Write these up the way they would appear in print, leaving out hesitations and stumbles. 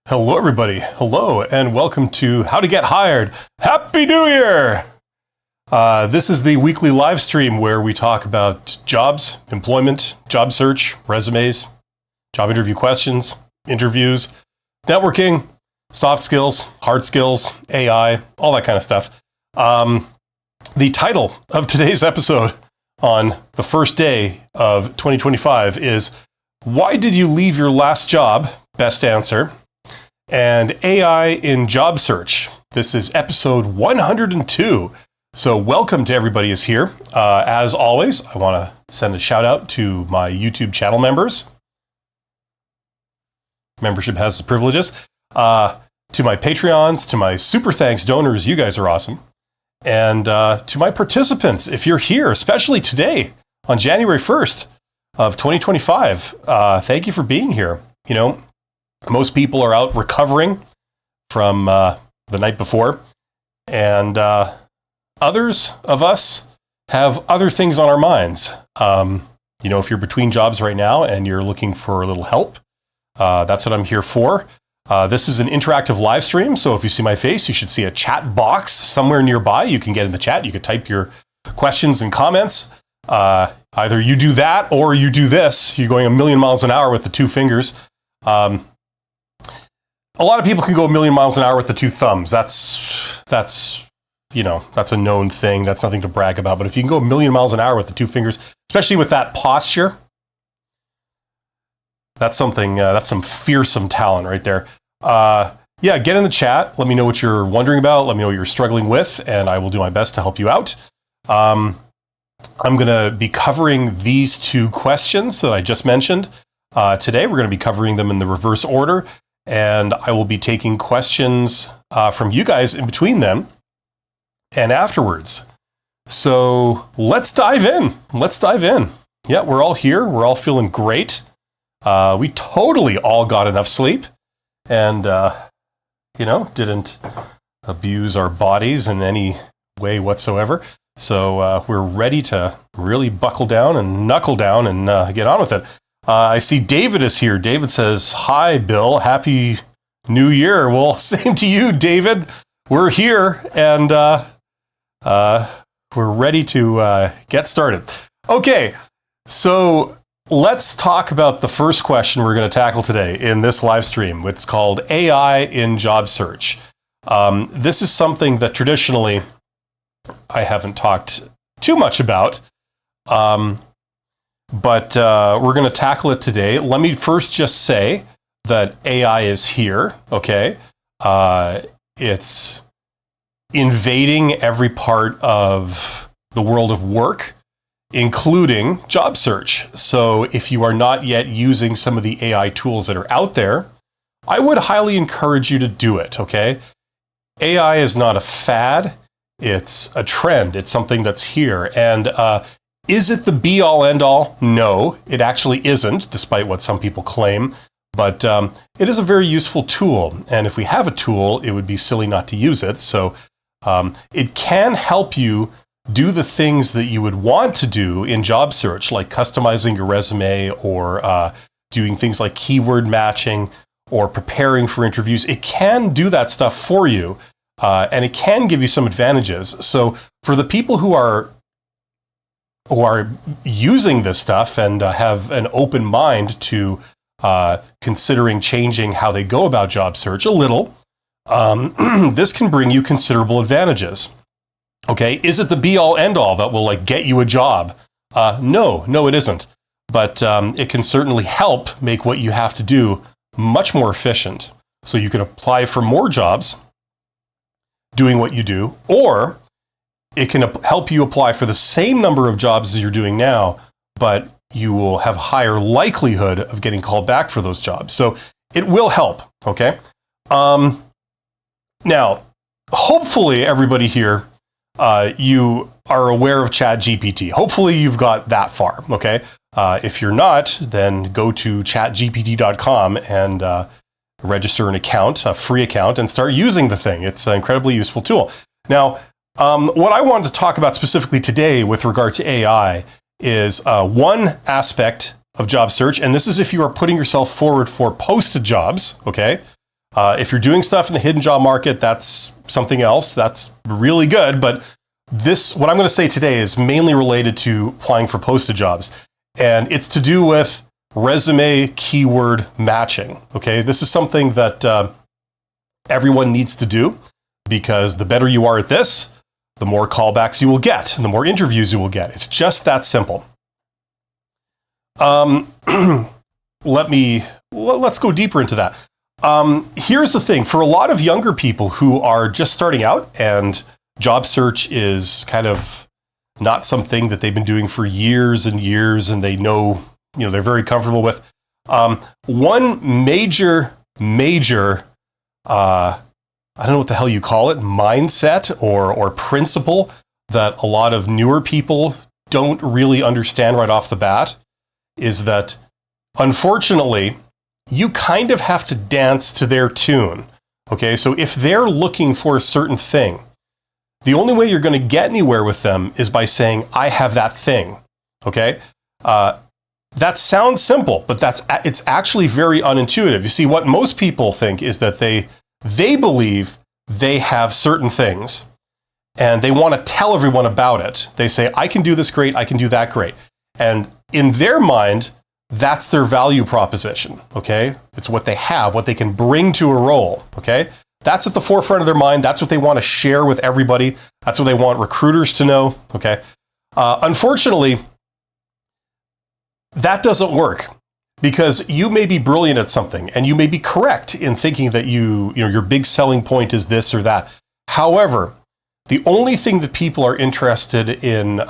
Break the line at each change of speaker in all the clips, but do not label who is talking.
Hello, everybody. Hello, and welcome to How to Get Hired. Happy New Year! This is the weekly live stream where we talk about jobs, employment, job search, resumes, job interview questions, interviews, networking, soft skills, hard skills, AI, all that kind of stuff. The title of today's episode on the first day of 2025 is Why Did You Leave Your Last Job? Best answer. And AI in job search. This is episode 102. So welcome to everybody who's here. As always, I want to send a shout out to my YouTube channel members. Membership has its privileges. To my Patreons, to my super thanks donors, you guys are awesome. And to my participants, if you're here, especially today on January 1st of 2025, thank you for being here. You know, most people are out recovering from the night before, and others of us have other things on our minds. You know, if you're between jobs right now and you're looking for a little help, that's what I'm here for. This is an interactive live stream, so if you see my face, you should see a chat box somewhere nearby. You can get in the chat. You can type your questions and comments. Either you do that or you do this. You're going a million miles an hour with the two fingers. A lot of people can go a million miles an hour with the two thumbs. That's you know, that's a known thing. That's nothing to brag about. But if you can go a million miles an hour with the two fingers, especially with that posture, that's something. That's some fearsome talent right there. Yeah, get in the chat. Let me know what you're wondering about. Let me know what you're struggling with, and I will do my best to help you out. I'm going to be covering these two questions that I just mentioned today. We're going to be covering them in the reverse order. And I will be taking questions from you guys in between them and afterwards. So let's dive in. Yeah, we're all here. We're all feeling great. We totally all got enough sleep and, you know, didn't abuse our bodies in any way whatsoever. So we're ready to really buckle down and knuckle down and get on with it. I see David is here. David says, "Hi, Bill. Happy New Year." Well, same to you, David. We're here, and we're ready to get started. Okay, so let's talk about the first question we're going to tackle today in this live stream. It's called AI in job search. This is something that traditionally I haven't talked too much about. But we're going to tackle it today. Let me first just say that AI is here, okay? It's invading every part of the world of work, including job search. So if you are not yet using some of the AI tools that are out there, I would highly encourage you to do it, okay? AI is not a fad. It's a trend. It's something that's here. And is it the be-all, end-all? No, it actually isn't, despite what some people claim. But it is a very useful tool. And if we have a tool, it would be silly not to use it. So it can help you do the things that you would want to do in job search, like customizing your resume or doing things like keyword matching or preparing for interviews. It can do that stuff for you, and it can give you some advantages. So for the people who are using this stuff and have an open mind to considering changing how they go about job search a little, this can bring you considerable advantages. Okay, is it the be-all, end-all that will like get you a job? No, it isn't. But it can certainly help make what you have to do much more efficient. So you can apply for more jobs doing what you do, or it can help you apply for the same number of jobs as you're doing now, but you will have a higher likelihood of getting called back for those jobs. So it will help, okay? Now, hopefully everybody here, you are aware of ChatGPT. Hopefully you've got that far, okay? If you're not, then go to chatgpt.com and register an account, a free account, and start using the thing. It's an incredibly useful tool. Now, what I wanted to talk about specifically today with regard to AI is one aspect of job search, and this is if you are putting yourself forward for posted jobs, okay? If you're doing stuff in the hidden job market, that's something else. That's really good. But what I'm going to say today is mainly related to applying for posted jobs. And it's to do with resume keyword matching. Okay, this is something that everyone needs to do, because the better you are at this, the more callbacks you will get, and the more interviews you will get. It's just that simple. Let's go deeper into that. Here's the thing. For a lot of younger people who are just starting out and job search is kind of not something that they've been doing for years and years, and they know, they're very comfortable with. One major, I don't know what the hell you call it, mindset or principle that a lot of newer people don't really understand right off the bat is that, unfortunately, you kind of have to dance to their tune. Okay, so if they're looking for a certain thing, the only way you're going to get anywhere with them is by saying, I have that thing. Okay, that sounds simple, but it's actually very unintuitive. You see, what most people think is that they believe they have certain things and they want to tell everyone about it. They say, I can do this great, I can do that great. And in their mind, that's their value proposition, okay? It's what they have, what they can bring to a role, okay? That's at the forefront of their mind. That's what they want to share with everybody. That's what they want recruiters to know, okay? Unfortunately, that doesn't work, because you may be brilliant at something and you may be correct in thinking that your big selling point is this or that. However, the only thing that people are interested in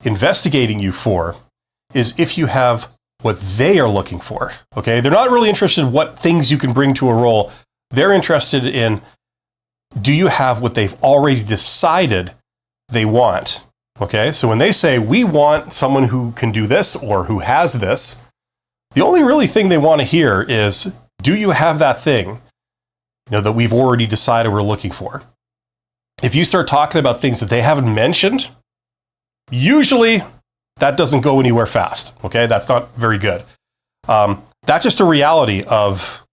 investigating you for is if you have what they are looking for. Okay, they're not really interested in what things you can bring to a role. They're interested in, do you have what they've already decided they want? Okay, so when they say, we want someone who can do this or who has this, the only really thing they want to hear is, do you have that thing, that we've already decided we're looking for? If you start talking about things that they haven't mentioned, usually that doesn't go anywhere fast. Okay, that's not very good. That's just a reality of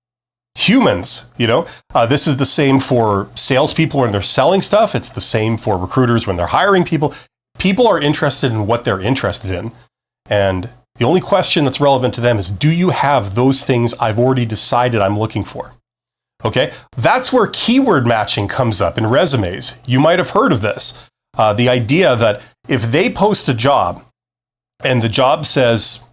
humans. This is the same for salespeople when they're selling stuff. It's the same for recruiters when they're hiring people. People are interested in what they're interested in, and the only question that's relevant to them is, do you have those things I've already decided I'm looking for? Okay, that's where keyword matching comes up in resumes. You might have heard of this. The idea that if they post a job and the job says,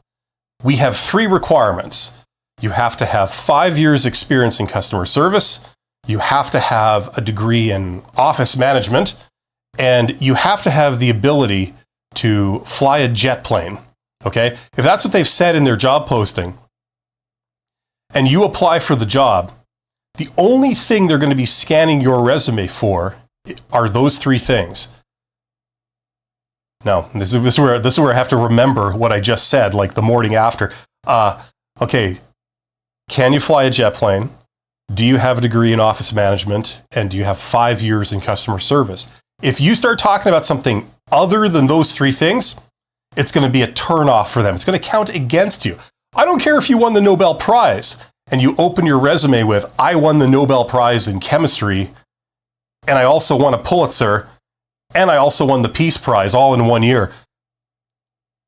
we have 3 requirements. You have to have 5 years experience in customer service. You have to have a degree in office management, and you have to have the ability to fly a jet plane. Okay, if that's what they've said in their job posting, and you apply for the job, the only thing they're going to be scanning your resume for are those 3 things. Now, this is where I have to remember what I just said, like the morning after. Okay, can you fly a jet plane? Do you have a degree in office management? And do you have 5 years in customer service? If you start talking about something other than those 3 things, it's going to be a turnoff for them. It's going to count against you. I don't care if you won the Nobel Prize and you open your resume with, I won the Nobel Prize in chemistry, and I also won a Pulitzer, and I also won the Peace Prize all in 1 year.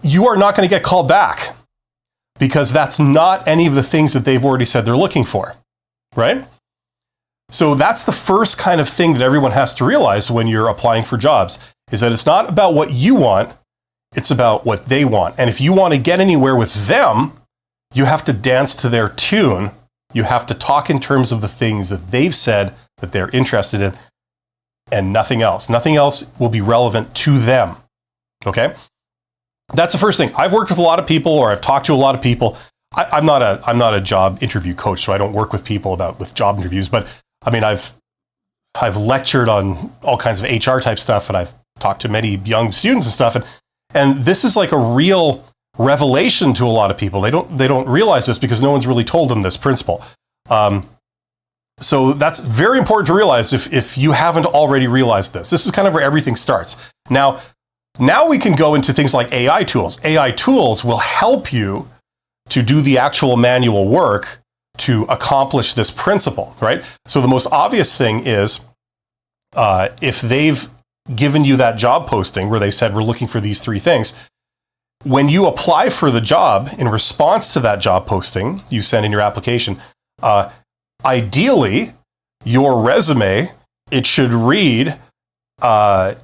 You are not going to get called back, because that's not any of the things that they've already said they're looking for, right? So that's the first kind of thing that everyone has to realize when you're applying for jobs, is that it's not about what you want, it's about what they want. And if you want to get anywhere with them, you have to dance to their tune. You have to talk in terms of the things that they've said that they're interested in, and nothing else. Nothing else will be relevant to them. Okay? That's the first thing. I've worked with a lot of people, or I've talked to a lot of people. I'm not a job interview coach, so I don't work with people with job interviews. But I mean, I've lectured on all kinds of HR type stuff, and I've talked to many young students and stuff. And this is like a real revelation to a lot of people. They don't realize this because no one's really told them this principle. So that's very important to realize if you haven't already realized this. This is kind of where everything starts. Now we can go into things like AI tools. AI tools will help you to do the actual manual work to accomplish this principle, right? So the most obvious thing is if they've given you that job posting where they said, we're looking for these three things, when you apply for the job in response to that job posting, you send in your application, ideally, your resume, it should read that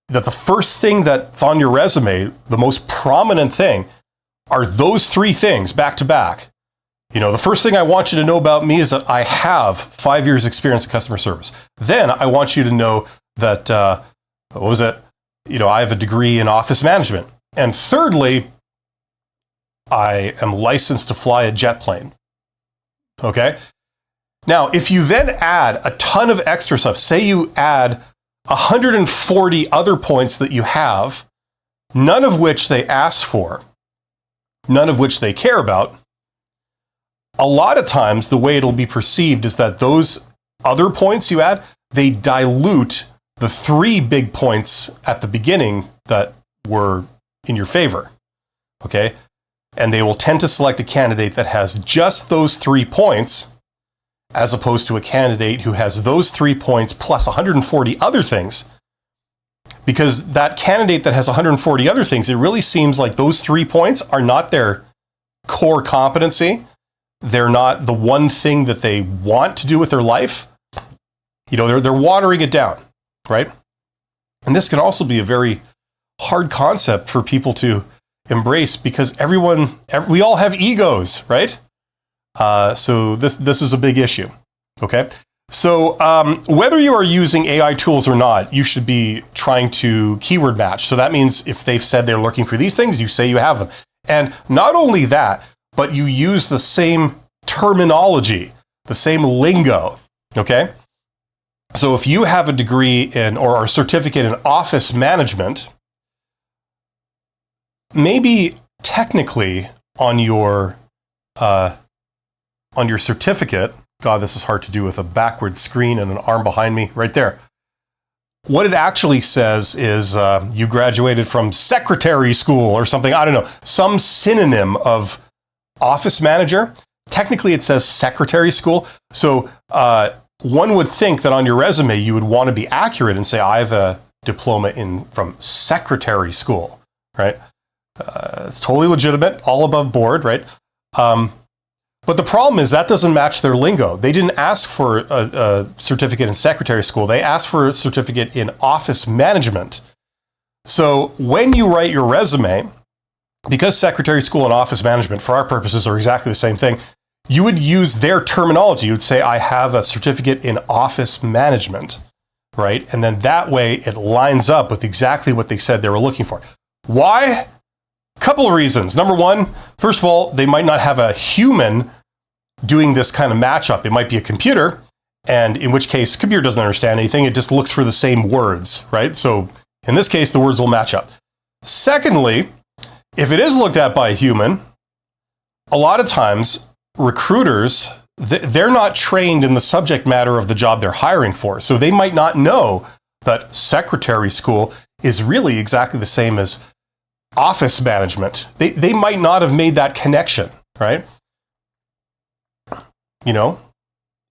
the first thing that's on your resume, the most prominent thing, are those three things back to back. You know, the first thing I want you to know about me is that I have 5 years experience in customer service. Then I want you to know that, I have a degree in office management. And thirdly, I am licensed to fly a jet plane. Okay? Now, if you then add a ton of extra stuff, say you add 140 other points that you have, none of which they asked for, none of which they care about, a lot of times the way it'll be perceived is that those other points you add, they dilute the three big points at the beginning that were in your favor. Okay? And they will tend to select a candidate that has just those 3 points, as opposed to a candidate who has those 3 points plus 140 other things. Because that candidate that has 140 other things, it really seems like those 3 points are not their core competency. They're not the one thing that they want to do with their life. You know, they're watering it down, right? And this can also be a very hard concept for people to embrace because we all have egos, right? So this is a big issue, okay? So whether you are using AI tools or not, you should be trying to keyword match. So that means if they've said they're looking for these things, you say you have them. And not only that, but you use the same terminology, the same lingo, okay? So if you have a degree in or a certificate in office management, maybe technically on your certificate, God, this is hard to do with a backward screen and an arm behind me right there. What it actually says is you graduated from secretary school or something, I don't know, some synonym of office manager. Technically, it says secretary school. So one would think that on your resume, you would want to be accurate and say, I have a diploma from secretary school, right? It's totally legitimate, all above board, right? But the problem is that doesn't match their lingo. They didn't ask for a certificate in secretary school. They asked for a certificate in office management. So when you write your resume, because secretary school and office management, for our purposes, are exactly the same thing, you would use their terminology. You would say, I have a certificate in office management, right? And then that way it lines up with exactly what they said they were looking for. Why? Couple of reasons. Number one, first of all, they might not have a human doing this kind of matchup. It might be a computer, and in which case, computer doesn't understand anything. It just looks for the same words, right? So in this case, the words will match up. Secondly, if it is looked at by a human, a lot of times recruiters, they're not trained in the subject matter of the job they're hiring for. So they might not know that secretary school is really exactly the same as office management. They might not have made that connection, right? You know,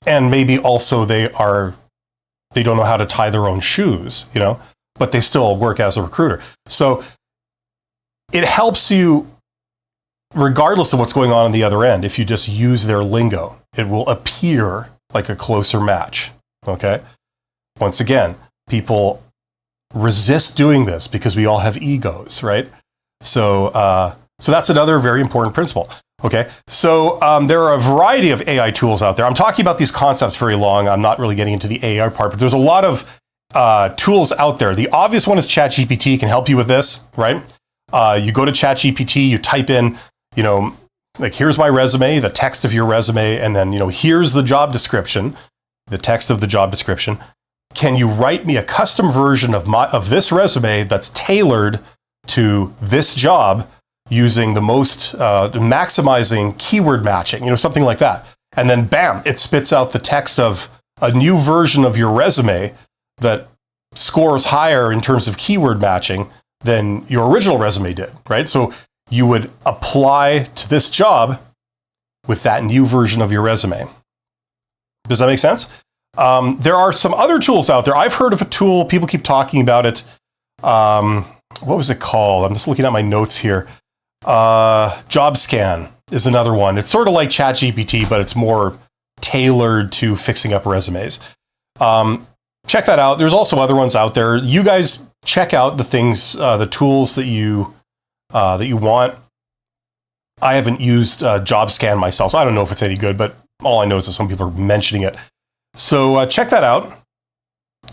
and maybe also they don't know how to tie their own shoes, you know, but they still work as a recruiter. So it helps you regardless of what's going on the other end. If you just use their lingo, it will appear like a closer match, okay? Once again, people resist doing this because we all have egos, right? So that's another very important principle. Okay, so there are a variety of AI tools out there. I'm talking about these concepts very long. I'm not really getting into the AI part, but there's a lot of tools out there. The obvious one is ChatGPT can help you with this, right? You go to ChatGPT, you type in, you know, like here's my resume, the text of your resume, and then, you know, here's the job description, the text of the job description. Can you write me a custom version of this resume that's tailored to this job using the most maximizing keyword matching, you know, something like that. And then bam, it spits out the text of a new version of your resume that scores higher in terms of keyword matching than your original resume did, right? So you would apply to this job with that new version of your resume. Does that make sense? There are some other tools out there. I've heard of a tool, people keep talking about it. What was it called? I'm just looking at my notes here. JobScan is another one. It's sort of like ChatGPT, but it's more tailored to fixing up resumes. Check that out. There's also other ones out there. You guys check out the things, the tools that you want. I haven't used JobScan myself, so I don't know if it's any good, but all I know is that some people are mentioning it. So check that out,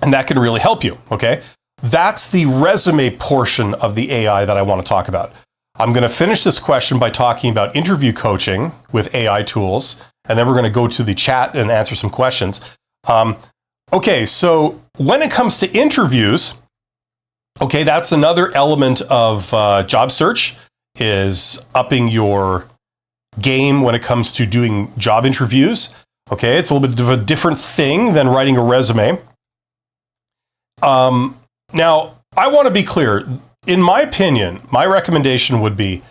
and that can really help you, okay? That's the resume portion of the AI that I want to talk about. I'm going to finish this question by talking about interview coaching with AI tools, and then we're going to go to the chat and answer some questions. Okay, so when it comes to interviews, okay, that's another element of job search, is upping your game when it comes to doing job interviews. Okay, it's a little bit of a different thing than writing a resume. Now, I want to be clear. In my opinion, my recommendation would be,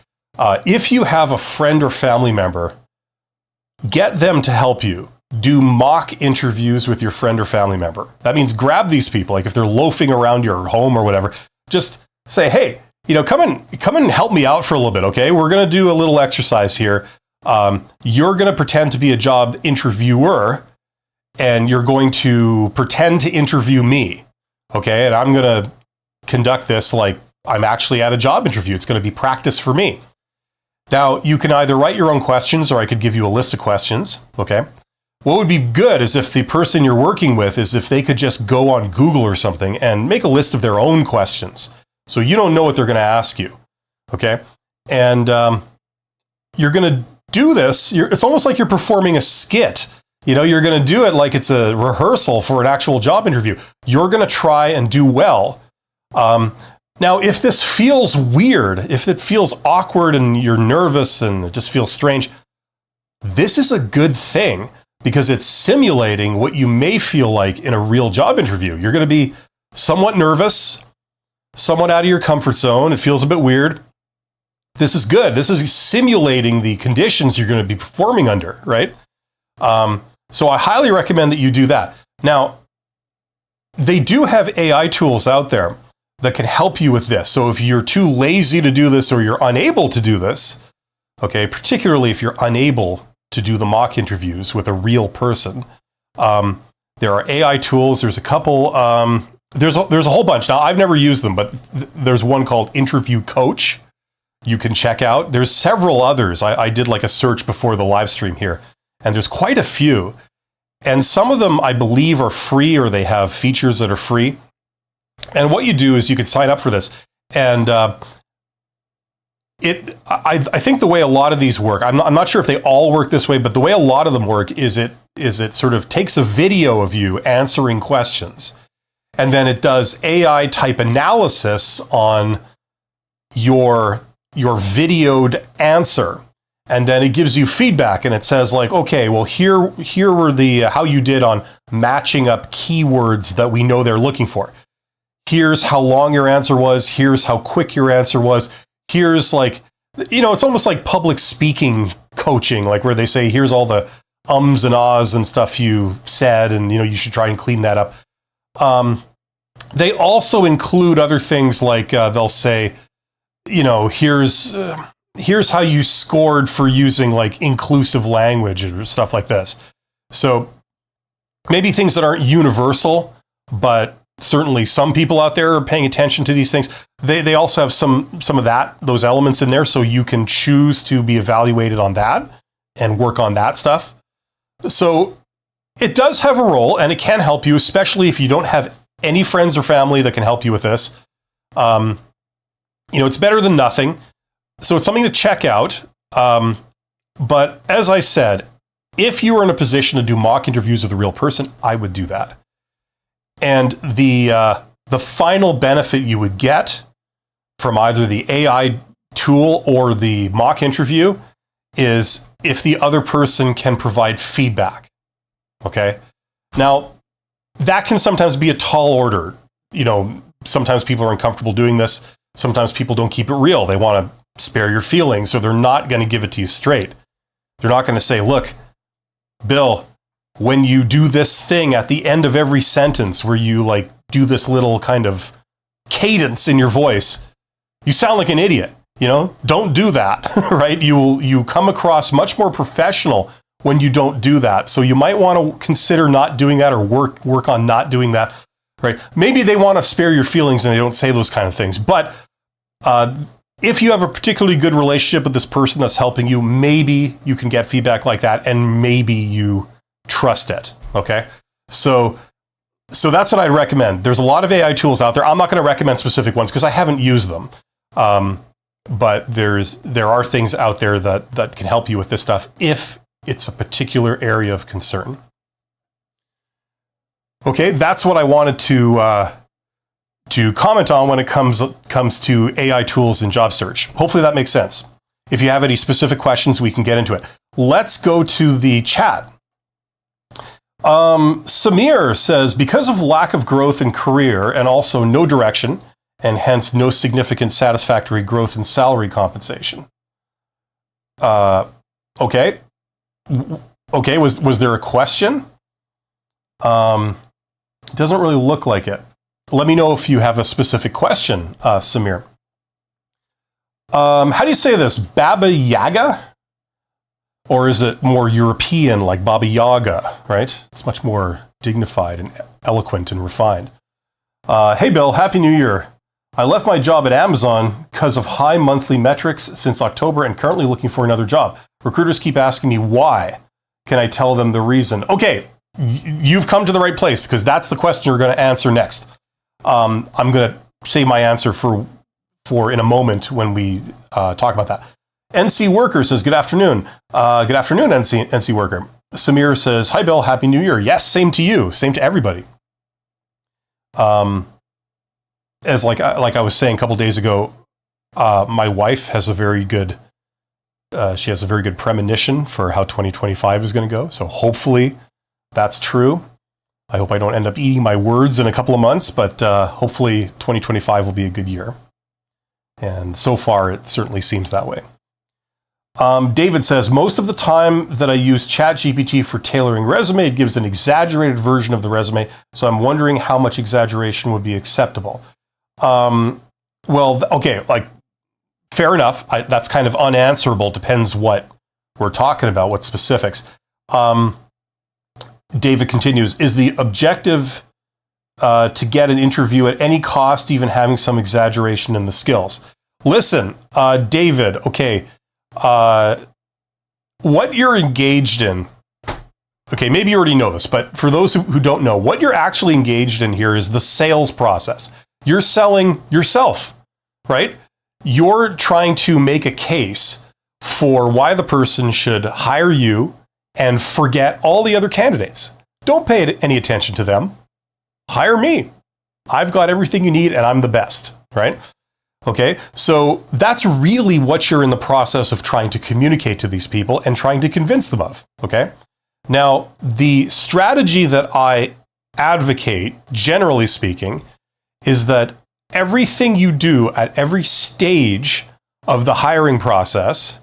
if you have a friend or family member, get them to help you. Do mock interviews with your friend or family member. That means grab these people, like if they're loafing around your home or whatever, just say, hey, come and help me out for a little bit, okay? We're going to do a little exercise here. You're going to pretend to be a job interviewer, and you're going to pretend to interview me, okay? And I'm going to conduct this like I'm actually at a job interview. It's going to be practice for me. Now, you can either write your own questions, or I could give you a list of questions, okay? What would be good is if the person you're working with is if they could just go on Google or something and make a list of their own questions. So you don't know what they're going to ask you, okay? And you're going to do this. It's almost like you're performing a skit. You're going to do it like it's a rehearsal for an actual job interview. You're going to try and do well. Now, if this feels weird, if it feels awkward and you're nervous and it just feels strange, this is a good thing because it's simulating what you may feel like in a real job interview. You're going to be somewhat nervous, somewhat out of your comfort zone. It feels a bit weird. This is good. This is simulating the conditions you're going to be performing under, right? So I highly recommend that you do that. Now, they do have AI tools out there that can help you with this. So if you're too lazy to do this or you're unable to do this, okay, particularly if you're unable to do the mock interviews with a real person, there are AI tools. There's a couple. There's a whole bunch. Now, I've never used them, but there's one called Interview Coach you can check out. There's several others. I did like a search before the live stream here, and there's quite a few. And some of them, I believe, are free, or they have features that are free. And what you do is you can sign up for this. And I think the way a lot of these work, I'm not sure if they all work this way, but the way a lot of them work is it sort of takes a video of you answering questions, and then it does AI type analysis on your videoed answer. And then it gives you feedback, and it says like, okay, well, here were the how you did on matching up keywords that we know they're looking for. Here's how long your answer was. Here's how quick your answer was. Here's like, it's almost like public speaking coaching, like where they say, here's all the ums and ahs and stuff you said, and you should try and clean that up. They also include other things like they'll say, here's how you scored for using like inclusive language or stuff like this. So maybe things that aren't universal, but certainly some people out there are paying attention to these things. They also have some of those elements in there, so you can choose to be evaluated on that and work on that stuff. So it does have a role, and it can help you, especially if you don't have any friends or family that can help you with this. It's better than nothing. So it's something to check out. But as I said, if you were in a position to do mock interviews with a real person, I would do that. And the final benefit you would get from either the AI tool or the mock interview is if the other person can provide feedback. Okay? Now, that can sometimes be a tall order. Sometimes people are uncomfortable doing this. Sometimes people don't keep it real. They want to spare your feelings, or they're not going to give it to you straight. They're not going to say, look, Bill, when you do this thing at the end of every sentence where you like do this little kind of cadence in your voice, you sound like an idiot. Don't do that, right? You come across much more professional when you don't do that. So you might want to consider not doing that or work on not doing that, right? Maybe they want to spare your feelings and they don't say those kind of things. But if you have a particularly good relationship with this person that's helping you, maybe you can get feedback like that and maybe you trust it, okay? So that's what I'd recommend. There's a lot of AI tools out there. I'm not going to recommend specific ones because I haven't used them. But there are things out there that can help you with this stuff if it's a particular area of concern. Okay, that's what I wanted to comment on when it comes to AI tools in job search. Hopefully that makes sense. If you have any specific questions, we can get into it. Let's go to the chat. Samir says, because of lack of growth in career and also no direction, and hence no significant satisfactory growth in salary compensation. Okay. Okay, was there a question? It doesn't really look like it. Let me know if you have a specific question, Samir. How do you say this? Baba Yaga? Or is it more European, like Baba Yaga, right? It's much more dignified and eloquent and refined. Hey, Bill, Happy New Year. I left my job at Amazon because of high monthly metrics since October and currently looking for another job. Recruiters keep asking me why. Can I tell them the reason? Okay, you've come to the right place because that's the question we're going to answer next. I'm going to save my answer for in a moment when we talk about that. NC Worker says, good afternoon. Good afternoon, NC Worker. Samir says, hi, Bill, Happy New Year. Yes, same to you. Same to everybody. As like I was saying a couple days ago, my wife has a very good premonition for how 2025 is going to go. So hopefully that's true. I hope I don't end up eating my words in a couple of months, but hopefully 2025 will be a good year. And so far, it certainly seems that way. David says, most of the time that I use ChatGPT for tailoring resume, it gives an exaggerated version of the resume. So I'm wondering how much exaggeration would be acceptable. Well, okay, like, fair enough. That's kind of unanswerable. Depends what we're talking about, what specifics. David continues, is the objective to get an interview at any cost, even having some exaggeration in the skills? Listen, David, okay, what you're engaged in, okay, maybe you already know this, but for those who don't know, what you're actually engaged in here is the sales process. You're selling yourself, right? You're trying to make a case for why the person should hire you and forget all the other candidates. Don't pay any attention to them. Hire me. I've got everything you need and I'm the best, right? Okay, so that's really what you're in the process of trying to communicate to these people and trying to convince them of, okay? Now, the strategy that I advocate, generally speaking, is that everything you do at every stage of the hiring process,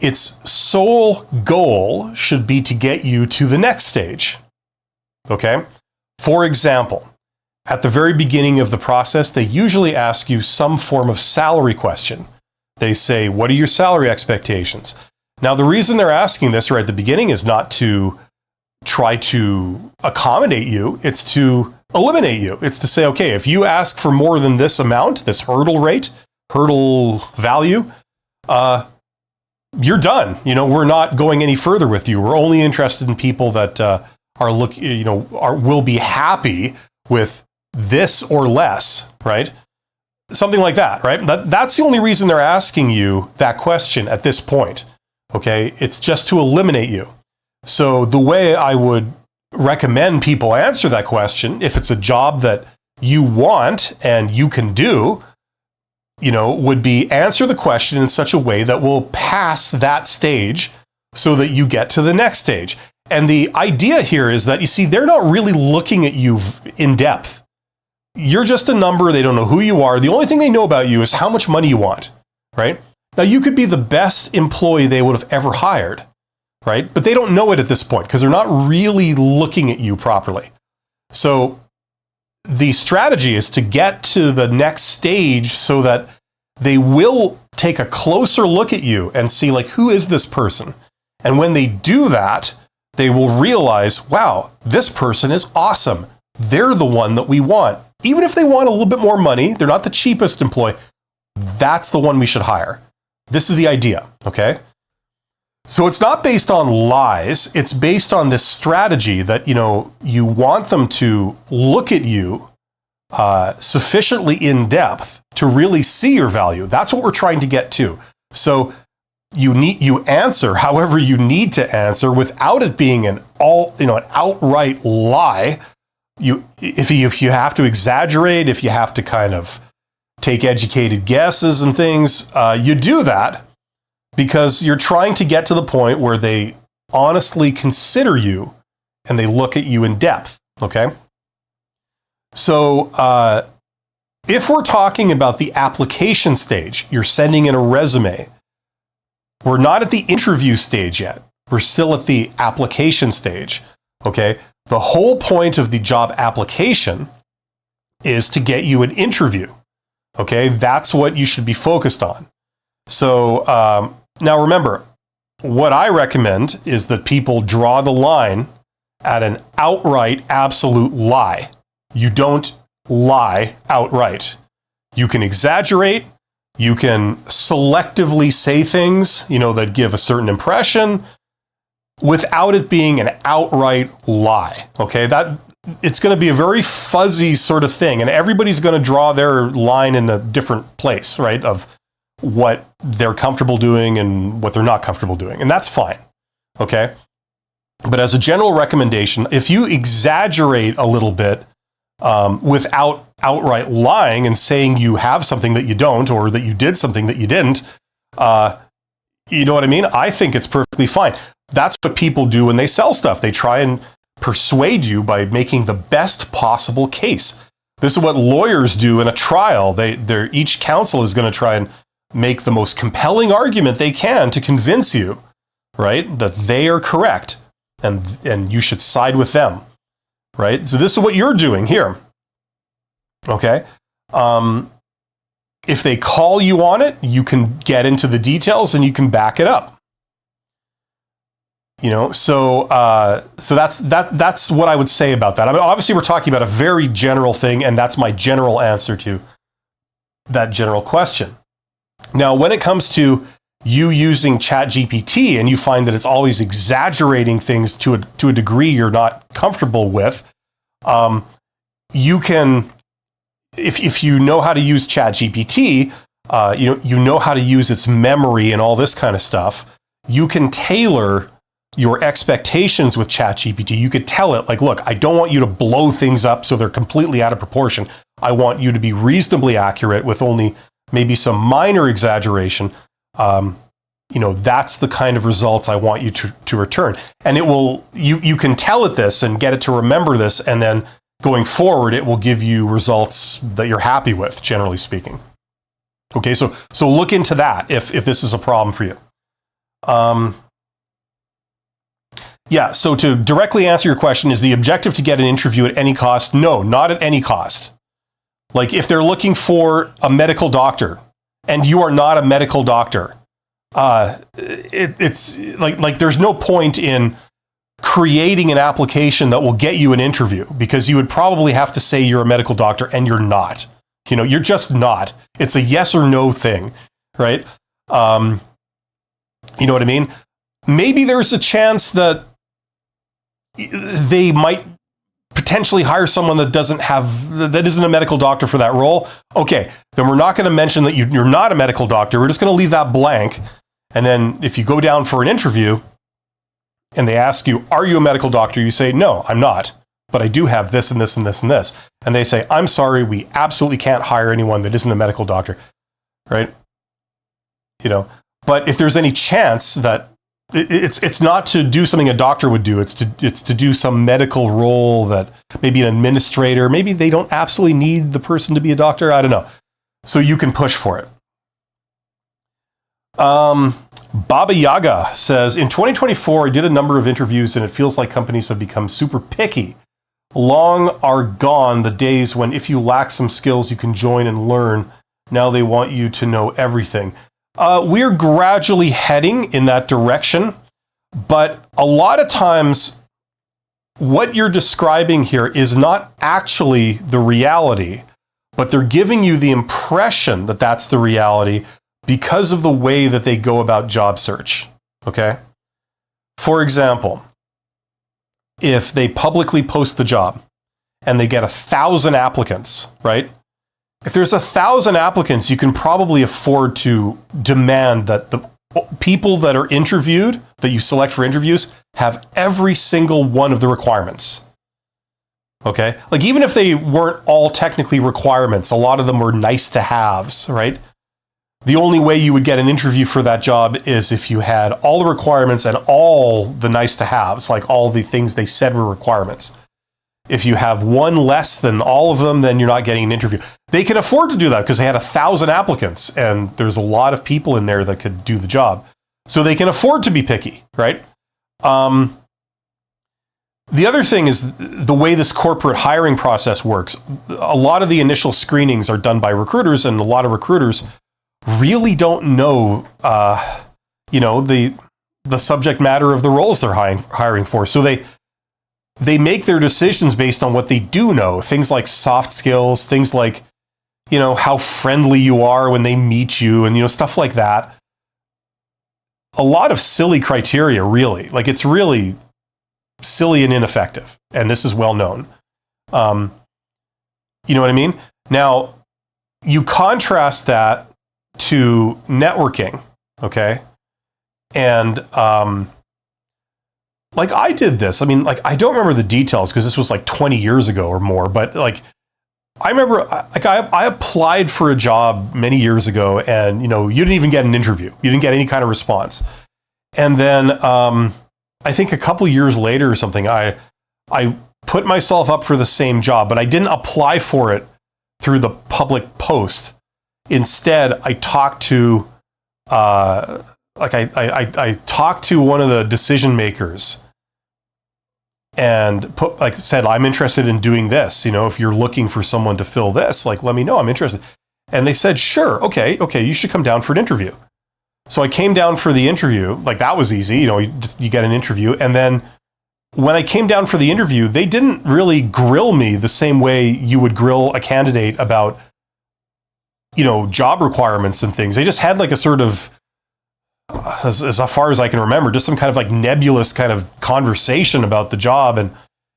its sole goal should be to get you to the next stage, okay? For example, at the very beginning of the process, they usually ask you some form of salary question. They say, what are your salary expectations? Now, the reason they're asking this right at the beginning is not to try to accommodate you. It's to eliminate you. It's to say, okay, if you ask for more than this amount, this hurdle value, you're done. We're not going any further with you. We're only interested in people that will be happy with this or less, right? Something like that, right? That's the only reason they're asking you that question at this point, okay? It's just to eliminate you. So the way I would recommend people answer that question, if it's a job that you want and you can do, would be answer the question in such a way that will pass that stage so that you get to the next stage. And the idea here is that, you see, they're not really looking at you in depth. You're just a number. They don't know who you are. The only thing they know about you is how much money you want, right? Now, you could be the best employee they would have ever hired, right? But they don't know it at this point because they're not really looking at you properly. So the strategy is to get to the next stage so that they will take a closer look at you and see, like, who is this person? And when they do that, they will realize, wow, this person is awesome. They're the one that we want. Even if they want a little bit more money, they're not the cheapest employee. That's the one we should hire. This is the idea, okay? So it's not based on lies. It's based on this strategy that, you want them to look at you sufficiently in depth to really see your value. That's what we're trying to get to. So you answer however you need to answer without it being an outright lie. If you have to exaggerate, if you have to kind of take educated guesses and things, you do that because you're trying to get to the point where they honestly consider you and they look at you in depth, okay? So if we're talking about the application stage, you're sending in a resume, we're not at the interview stage yet. We're still at the application stage, okay? The whole point of the job application is to get you an interview, okay? That's what you should be focused on. So now remember, what I recommend is that people draw the line at an outright absolute lie. You don't lie outright. You can exaggerate. You can selectively say things, that give a certain impression without it being an outright lie. Okay, it's going to be a very fuzzy sort of thing, and everybody's going to draw their line in a different place, right? Of what they're comfortable doing and what they're not comfortable doing, and that's fine. Okay, but as a general recommendation, if you exaggerate a little bit without outright lying and saying you have something that you don't, or that you did something that you didn't, you know what I mean? I think it's perfectly fine. That's what people do when they sell stuff. They try and persuade you by making the best possible case. This is what lawyers do in a trial. Each counsel is going to try and make the most compelling argument they can to convince you, right, that they are correct and you should side with them. Right? So this is what you're doing here. Okay? If they call you on it, you can get into the details and you can back it up. So that's what I would say about that. I mean, obviously we're talking about a very general thing, and that's my general answer to that general question. Now, when it comes to you using ChatGPT and you find that it's always exaggerating things to a degree you're not comfortable with, you can, if you know how to use ChatGPT, you know how to use its memory and all this kind of stuff, you can tailor your expectations with ChatGPT. You could tell it, like, look, I don't want you to blow things up so they're completely out of proportion. I want you to be reasonably accurate with only maybe some minor exaggeration. That's the kind of results I want you to return. And it will, you can tell it this and get it to remember this, and then going forward, it will give you results that you're happy with, generally speaking. Okay, so look into that if this is a problem for you. So to directly answer your question, is the objective to get an interview at any cost? No, not at any cost. Like, if they're looking for a medical doctor and you are not a medical doctor, it's like there's no point in creating an application that will get you an interview, because you would probably have to say you're a medical doctor and you're not. You're just not. It's a yes or no thing, right? You know what I mean? Maybe there's a chance that they might potentially hire someone that isn't a medical doctor for that role. Okay, then we're not going to mention that you're not a medical doctor. We're just going to leave that blank. And then if you go down for an interview and they ask you, are you a medical doctor? You say, no, I'm not, but I do have this and this and this and this. And they say, I'm sorry, we absolutely can't hire anyone that isn't a medical doctor, right? But if there's any chance that it's not to do something a doctor would do, it's to do some medical role, that maybe an administrator, maybe they don't absolutely need the person to be a doctor, I don't know. So you can push for it. Baba Yaga says, in 2024, I did a number of interviews and it feels like companies have become super picky. Long are gone the days when if you lack some skills, you can join and learn. Now they want you to know everything. We're gradually heading in that direction, but a lot of times what you're describing here is not actually the reality, but they're giving you the impression that that's the reality because of the way that they go about job search, okay? For example, if they publicly post the job and they get 1,000 applicants, right? If there's 1,000 applicants, you can probably afford to demand that the people that are interviewed, that you select for interviews, have every single one of the requirements. Okay? Like even if they weren't all technically requirements, a lot of them were nice to haves, right? The only way you would get an interview for that job is if you had all the requirements and all the nice to haves, like all the things they said were requirements. If you have one less than all of them, then you're not getting an interview. They can afford to do that because they had 1,000 applicants and there's a lot of people in there that could do the job. So they can afford to be picky, right? The other thing is the way this corporate hiring process works. A lot of the initial screenings are done by recruiters, and a lot of recruiters really don't know, the subject matter of the roles they're hiring for. So they make their decisions based on what they do know. Things like soft skills, things like, how friendly you are when they meet you, and, stuff like that. A lot of silly criteria, really. Like, it's really silly and ineffective. And this is well known. You know what I mean? Now, you contrast that to networking, okay? And, like I did this. I mean, like, I don't remember the details because this was like 20 years ago or more, but like, I remember, like, I applied for a job many years ago and, you didn't even get an interview. You didn't get any kind of response. And then, I think a couple years later or something, I put myself up for the same job, but I didn't apply for it through the public post. Instead, I talked to, I talked to one of the decision makers and said, I'm interested in doing this. If you're looking for someone to fill this, like, let me know, I'm interested. And they said, sure, okay, you should come down for an interview. So I came down for the interview. Like, that was easy. You get an interview. And then when I came down for the interview, they didn't really grill me the same way you would grill a candidate about, job requirements and things. They just had like a sort of, as far as I can remember, just some kind of like nebulous kind of conversation about the job. And,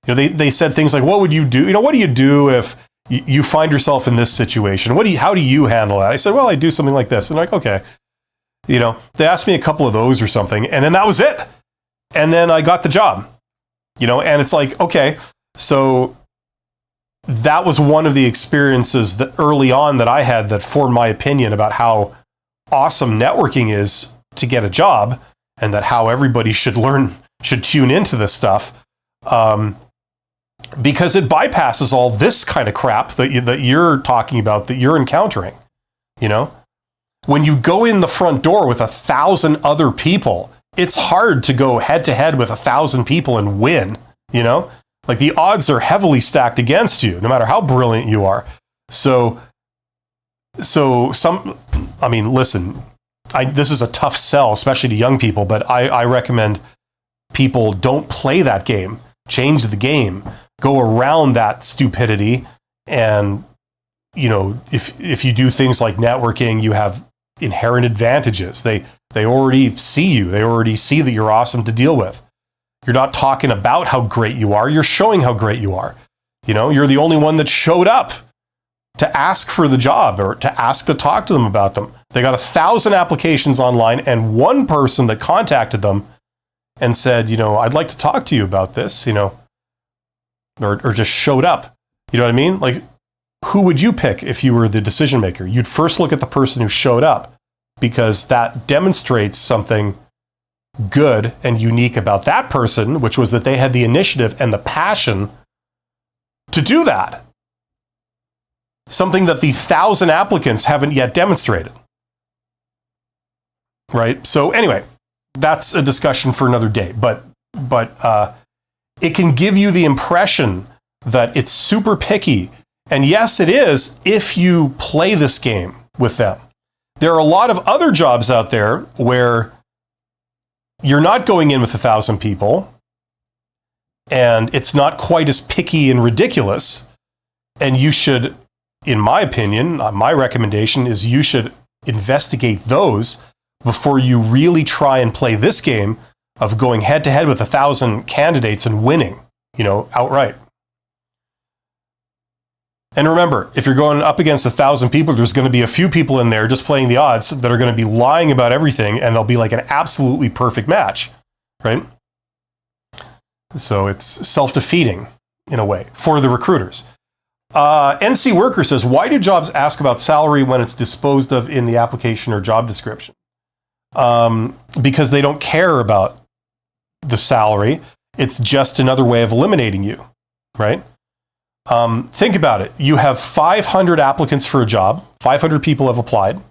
they said things like, what would you do? What do you do if you find yourself in this situation? How do you handle that? I said, well, I do something like this. And they're like, okay. They asked me a couple of those or something, and then that was it. And then I got the job, and it's like, okay, so that was one of the experiences that early on that I had that formed my opinion about how awesome networking is to get a job, and that how everybody should tune into this stuff, because it bypasses all this kind of crap that you're talking about, that you're encountering. When you go in the front door with 1,000 other people, it's hard to go head to head with 1,000 people and win. Like, the odds are heavily stacked against you, no matter how brilliant you are. So listen. This is a tough sell, especially to young people, but I recommend people don't play that game. Change the game. Go around that stupidity. And, if you do things like networking, you have inherent advantages. They already see you. They already see that you're awesome to deal with. You're not talking about how great you are. You're showing how great you are. You're the only one that showed up to ask for the job or to ask to talk to them about them. They got 1,000 applications online and one person that contacted them and said, I'd like to talk to you about this, or just showed up. You know what I mean? Like, who would you pick if you were the decision maker? You'd first look at the person who showed up, because that demonstrates something good and unique about that person, which was that they had the initiative and the passion to do that. Something that the 1,000 applicants haven't yet demonstrated. right? So anyway, that's a discussion for another day. But it can give you the impression that it's super picky. And yes, it is if you play this game with them. There are a lot of other jobs out there where you're not going in with 1,000 people, and it's not quite as picky and ridiculous. And you should, in my opinion, my recommendation is you should investigate those before you really try and play this game of going head to head with 1,000 candidates and winning, outright. And remember, if you're going up against 1,000 people, there's going to be a few people in there just playing the odds that are going to be lying about everything, and they'll be like an absolutely perfect match, right? So it's self-defeating in a way for the recruiters. NC Worker says, why do jobs ask about salary when it's disposed of in the application or job description? Because they don't care about the salary. It's just another way of eliminating you, right? Think about it. You have 500 applicants for a job. 500 people have applied.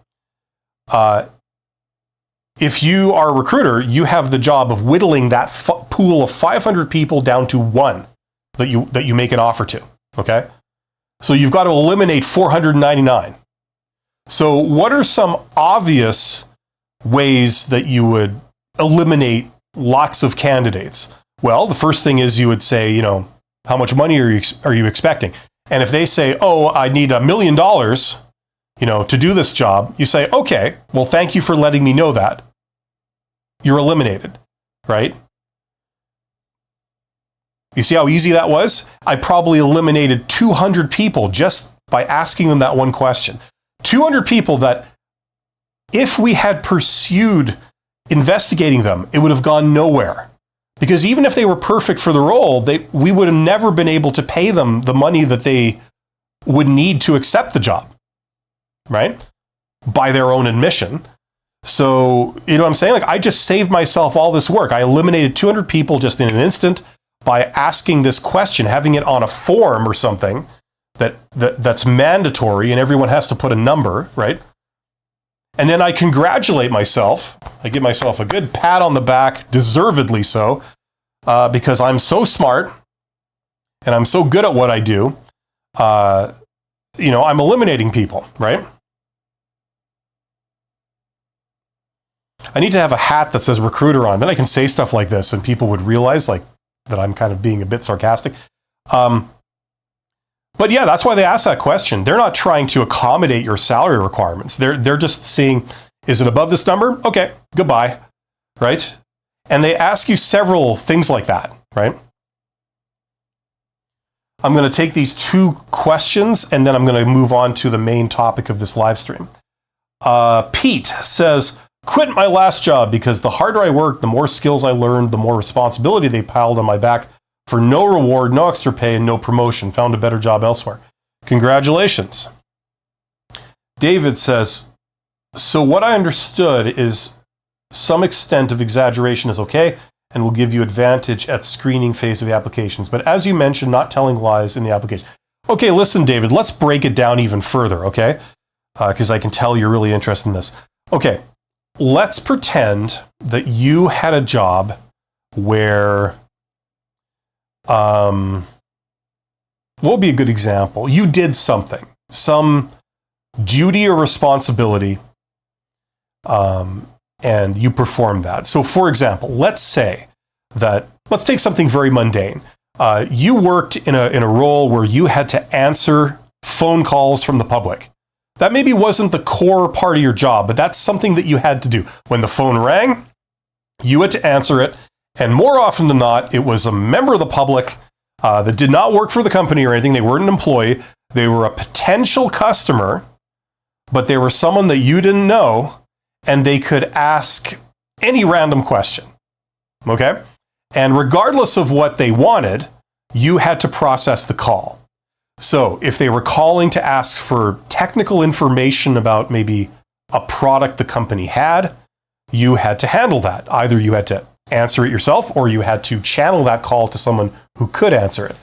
If you are a recruiter, you have the job of whittling that pool of 500 people down to one that you make an offer to, okay? So you've got to eliminate 499. So what are some obvious ways that you would eliminate lots of candidates? Well, the first thing is you would say, how much money are you expecting? And if they say, oh, I need $1 million, to do this job, you say, okay, well, thank you for letting me know that. You're eliminated, right? You see how easy that was? I probably eliminated 200 people just by asking them that one question. 200 people that if we had pursued investigating them, it would have gone nowhere. Because even if they were perfect for the role, we would have never been able to pay them the money that they would need to accept the job, right? By their own admission. So, you know what I'm saying? Like, I just saved myself all this work. I eliminated 200 people just in an instant by asking this question, having it on a form or something that's mandatory and everyone has to put a number, right? And then I congratulate myself. I give myself a good pat on the back, deservedly so, because I'm so smart and I'm so good at what I do. I'm eliminating people, right? I need to have a hat that says recruiter on. Then I can say stuff like this and people would realize that I'm kind of being a bit sarcastic. But yeah, that's why they ask that question. They're not trying to accommodate your salary requirements. They're just seeing, is it above this number? Okay, goodbye, right? And they ask you several things like that, right? I'm going to take these two questions and then I'm going to move on to the main topic of this live stream. Pete says, quit my last job because the harder I worked, the more skills I learned, the more responsibility they piled on my back for no reward, no extra pay, and no promotion. Found a better job elsewhere. Congratulations. David says, so what I understood is some extent of exaggeration is okay and will give you advantage at screening phase of the applications. But as you mentioned, not telling lies in the application. Okay, listen, David, let's break it down even further, okay? Because I can tell you're really interested in this. Okay, let's pretend that you had a job where, what would be a good example? You did something, some duty or responsibility, and you performed that. So for example, let's take something very mundane. You worked in a role where you had to answer phone calls from the public. That maybe wasn't the core part of your job, but that's something that you had to do. When the phone rang, you had to answer it. And more often than not, it was a member of the public that did not work for the company or anything. They weren't an employee. They were a potential customer, but they were someone that you didn't know, and they could ask any random question, okay? And regardless of what they wanted, you had to process the call. So if they were calling to ask for technical information about maybe a product the company had, you had to handle that. Either you had to answer it yourself or you had to channel that call to someone who could answer it.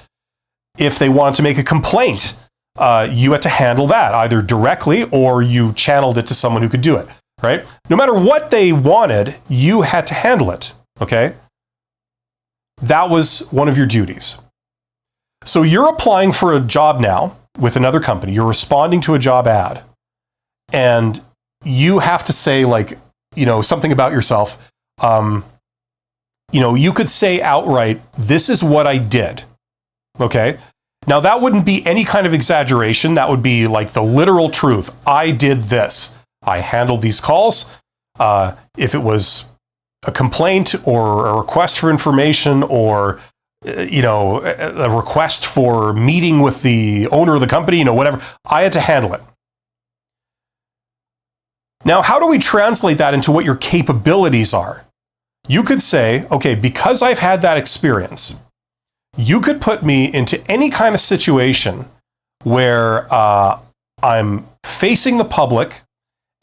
If they wanted to make a complaint, you had to handle that either directly or you channeled it to someone who could do it. right? No matter what they wanted, you had to handle it, okay? That was one of your duties. So you're applying for a job now with another company. You're responding to a job ad, and you have to say, like, something about yourself. You could say outright, this is what I did, okay? Now, that wouldn't be any kind of exaggeration. That would be like the literal truth. I did this. I handled these calls. If it was a complaint or a request for information or, a request for meeting with the owner of the company, whatever, I had to handle it. Now, how do we translate that into what your capabilities are? You could say, okay, because I've had that experience, you could put me into any kind of situation where I'm facing the public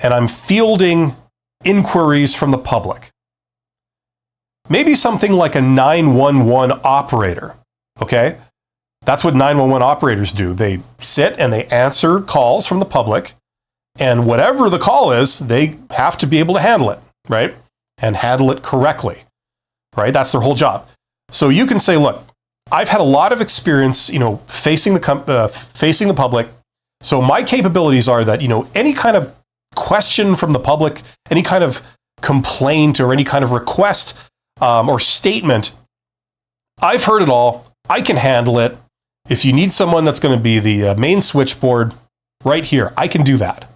and I'm fielding inquiries from the public. Maybe something like a 911 operator, okay? That's what 911 operators do. They sit and they answer calls from the public, and whatever the call is, they have to be able to handle it, right? And handle it correctly, right? That's their whole job. So you can say, look, I've had a lot of experience, facing the public. So my capabilities are that, any kind of question from the public, any kind of complaint or any kind of request or statement, I've heard it all. I can handle it. If you need someone that's going to be the main switchboard right here, I can do that.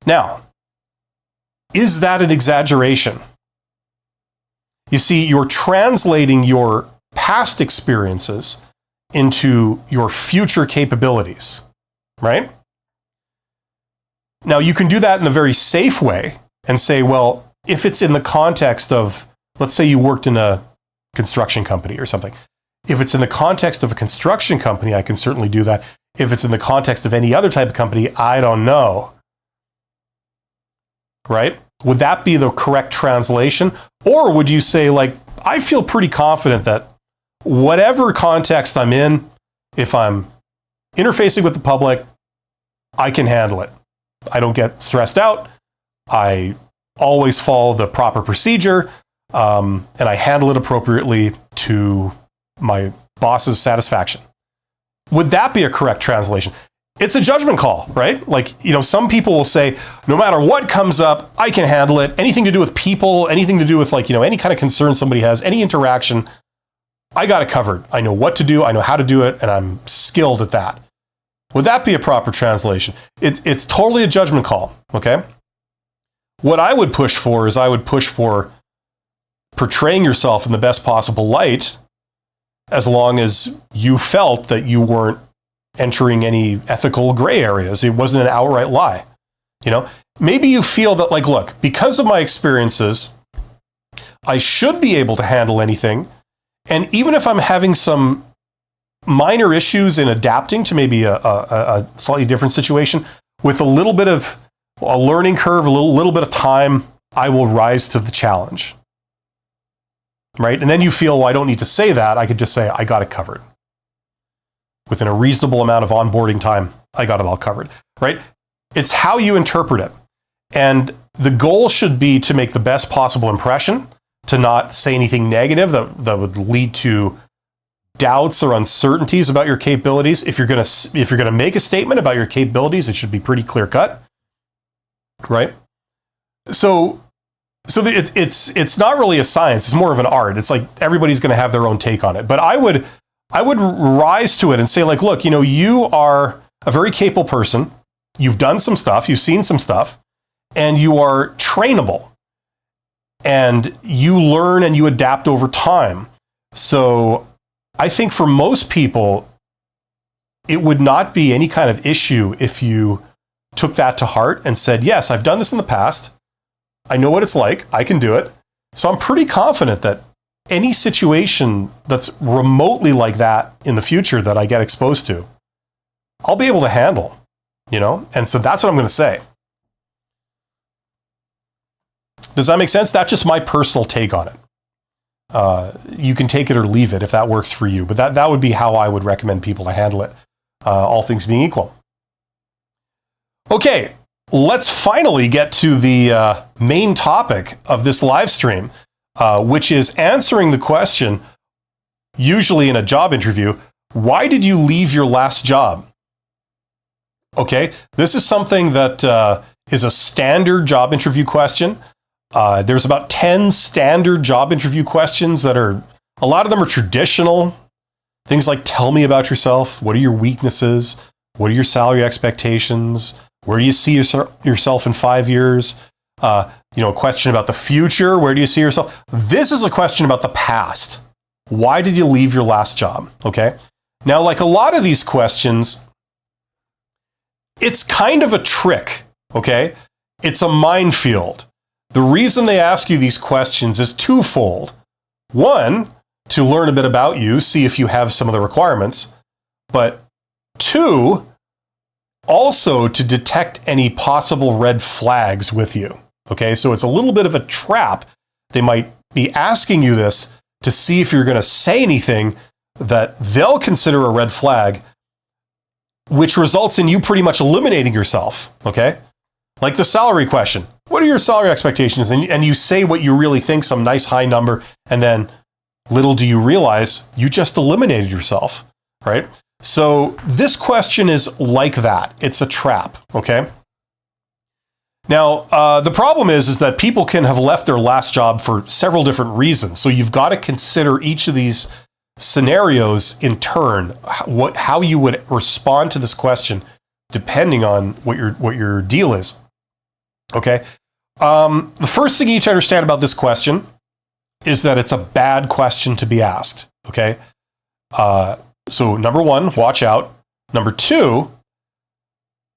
Now, is that an exaggeration? You see, you're translating your past experiences into your future capabilities, right? Now, you can do that in a very safe way and say, well, if it's in the context of, let's say you worked in a construction company or something. If it's in the context of a construction company, I can certainly do that. If it's in the context of any other type of company, I don't know. Right? Would that be the correct translation? Or would you say, like, I feel pretty confident that whatever context I'm in, if I'm interfacing with the public, I can handle it. I don't get stressed out. I always follow the proper procedure, and I handle it appropriately to my boss's satisfaction. Would that be a correct translation? It's a judgment call, right? Like, some people will say, no matter what comes up, I can handle it. Anything to do with people, anything to do with any kind of concern somebody has, any interaction, I got it covered. I know what to do, I know how to do it, and I'm skilled at that. Would that be a proper translation? It's totally a judgment call, okay? What I would push for is I would push for portraying yourself in the best possible light, as long as you felt that you weren't entering any ethical gray areas. It wasn't an outright lie. Maybe you feel that, like, look, because of my experiences, I should be able to handle anything. And even if I'm having some minor issues in adapting to maybe a slightly different situation, with a little bit of a learning curve, a little bit of time, I will rise to the challenge. Right? And then you feel, well, I don't need to say that. I could just say, I got it covered. Within a reasonable amount of onboarding time, I got it all covered. Right? It's how you interpret it. And the goal should be to make the best possible impression, to not say anything negative that would lead to doubts or uncertainties about your capabilities. If you're going to make a statement about your capabilities, it should be pretty clear cut. Right? So it's not really a science. It's more of an art. It's like everybody's going to have their own take on it. But I would rise to it and say, like, look, you are a very capable person. You've done some stuff. You've seen some stuff, and you are trainable. And you learn and you adapt over time. So I think for most people, it would not be any kind of issue if you took that to heart and said, yes, I've done this in the past. I know what it's like. I can do it. So I'm pretty confident that any situation that's remotely like that in the future that I get exposed to, I'll be able to handle, And so that's what I'm going to say. Does that make sense? That's just my personal take on it. You can take it or leave it if that works for you. But that would be how I would recommend people to handle it, all things being equal. Okay, let's finally get to the main topic of this live stream, which is answering the question, usually in a job interview, why did you leave your last job? Okay, this is something that is a standard job interview question. There's about 10 standard job interview questions that are, a lot of them are traditional. Things like, tell me about yourself. What are your weaknesses? What are your salary expectations? Where do you see yourself in 5 years? A question about the future. Where do you see yourself? This is a question about the past. Why did you leave your last job? Okay. Now, like a lot of these questions, it's kind of a trick. Okay. It's a minefield. The reason they ask you these questions is twofold. One, to learn a bit about you, see if you have some of the requirements. But two, also to detect any possible red flags with you. Okay, so it's a little bit of a trap. They might be asking you this to see if you're going to say anything that they'll consider a red flag, which results in you pretty much eliminating yourself. Okay, like the salary question. What are your salary expectations? And you say what you really think, some nice high number, and then little do you realize you just eliminated yourself, right? So this question is like that. It's a trap, okay? Now, the problem is that people can have left their last job for several different reasons. So you've got to consider each of these scenarios in turn, how you would respond to this question, depending on what your deal is, okay? The first thing you need to understand about this question is that it's a bad question to be asked, okay? So number one, watch out. Number two,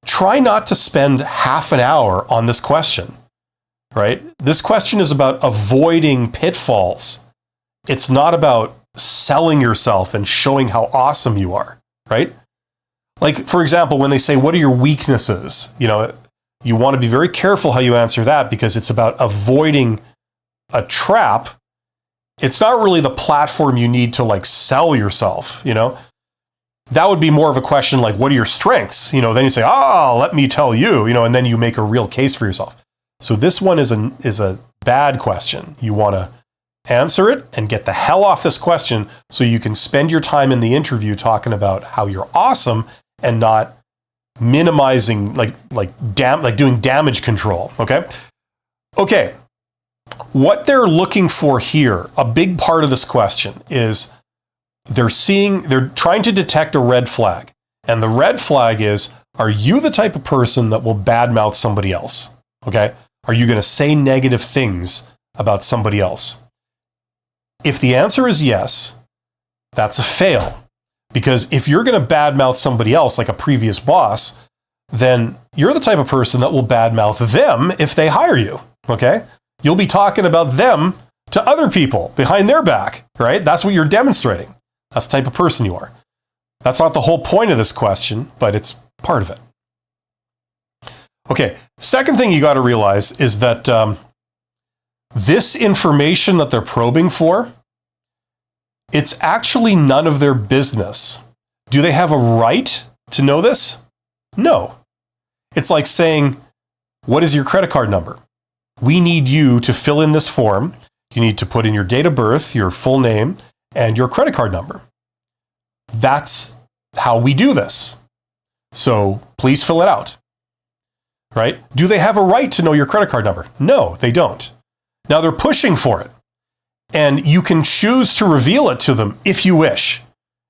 try not to spend half an hour on this question, right? This question is about avoiding pitfalls. It's not about selling yourself and showing how awesome you are, right? Like, for example, when they say, what are your weaknesses? You want to be very careful how you answer that because it's about avoiding a trap. It's not really the platform you need to like sell yourself, That would be more of a question like, what are your strengths? Then you say, let me tell you, and then you make a real case for yourself. So this one is a bad question. You want to answer it and get the hell off this question so you can spend your time in the interview talking about how you're awesome and not minimizing, like doing damage control, okay? Okay. What they're looking for here, a big part of this question is they're trying to detect a red flag. And the red flag is, are you the type of person that will badmouth somebody else? Okay? Are you going to say negative things about somebody else? If the answer is yes, that's a fail. Because if you're going to badmouth somebody else, like a previous boss, then you're the type of person that will badmouth them if they hire you. Okay? You'll be talking about them to other people behind their back, right? That's what you're demonstrating. That's the type of person you are. That's not the whole point of this question, but it's part of it. Okay, second thing you got to realize is that this information that they're probing for, it's actually none of their business. Do they have a right to know this? No. It's like saying, what is your credit card number? We need you to fill in this form. You need to put in your date of birth, your full name, and your credit card number. That's how we do this. So please fill it out, right? Do they have a right to know your credit card number? No, they don't. Now they're pushing for it. And you can choose to reveal it to them if you wish.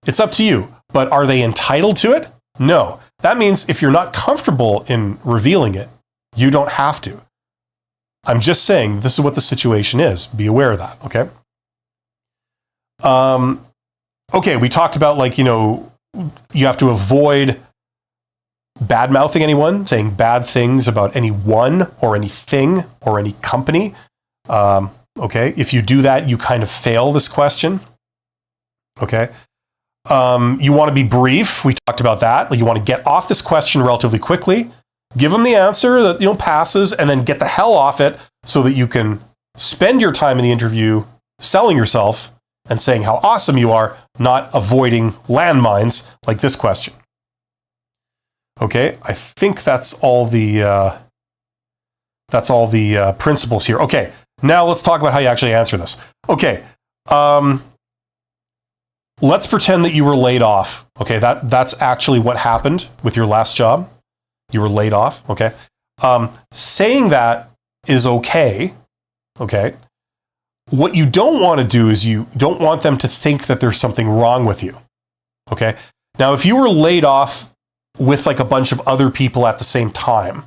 It's up to you. But are they entitled to it? No. That means if you're not comfortable in revealing it, you don't have to. I'm just saying this is what the situation is. Be aware of that, okay? Okay, we talked about you have to avoid bad-mouthing anyone, saying bad things about anyone or anything or any company. Okay, if you do that, you kind of fail this question. Okay. You want to be brief. We talked about that. You want to get off this question relatively quickly. Give them the answer that passes, and then get the hell off it so that you can spend your time in the interview selling yourself and saying how awesome you are, not avoiding landmines like this question. Okay, I think that's all the That's all the principles here. Okay, now let's talk about how you actually answer this. Okay, let's pretend that you were laid off. Okay, that's actually what happened with your last job. You were laid off. Okay, saying that is okay. Okay, what you don't want to do is you don't want them to think that there's something wrong with you. Okay, now if you were laid off with like a bunch of other people at the same time,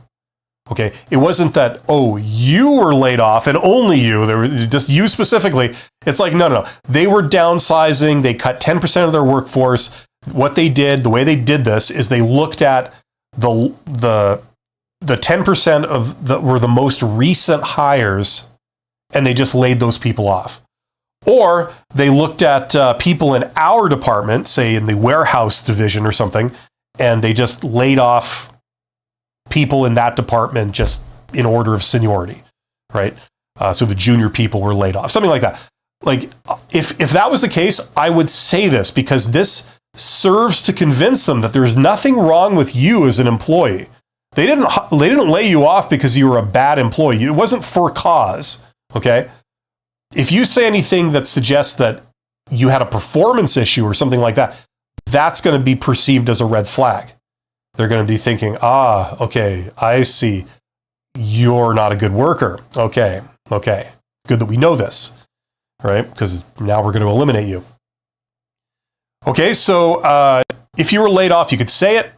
okay, it wasn't that, oh, you were laid off and only you, there was just you specifically. It's like, no. They were downsizing. They cut 10% of their workforce. What they did, the way they did this is they looked at the 10% of that were the most recent hires, and they just laid those people off. Or they looked at people in our department, say in the warehouse division or something, and they just laid off people in that department just in order of seniority, right? So the junior people were laid off, something like that. Like if that was the case, I would say this because this serves to convince them that there's nothing wrong with you as an employee. They didn't lay you off because you were a bad employee. It wasn't for cause, okay? If you say anything that suggests that you had a performance issue or something like that, that's going to be perceived as a red flag. They're going to be thinking, okay, I see. You're not a good worker. Okay. Good that we know this, right? Because now we're going to eliminate you. Okay, so if you were laid off, you could say it.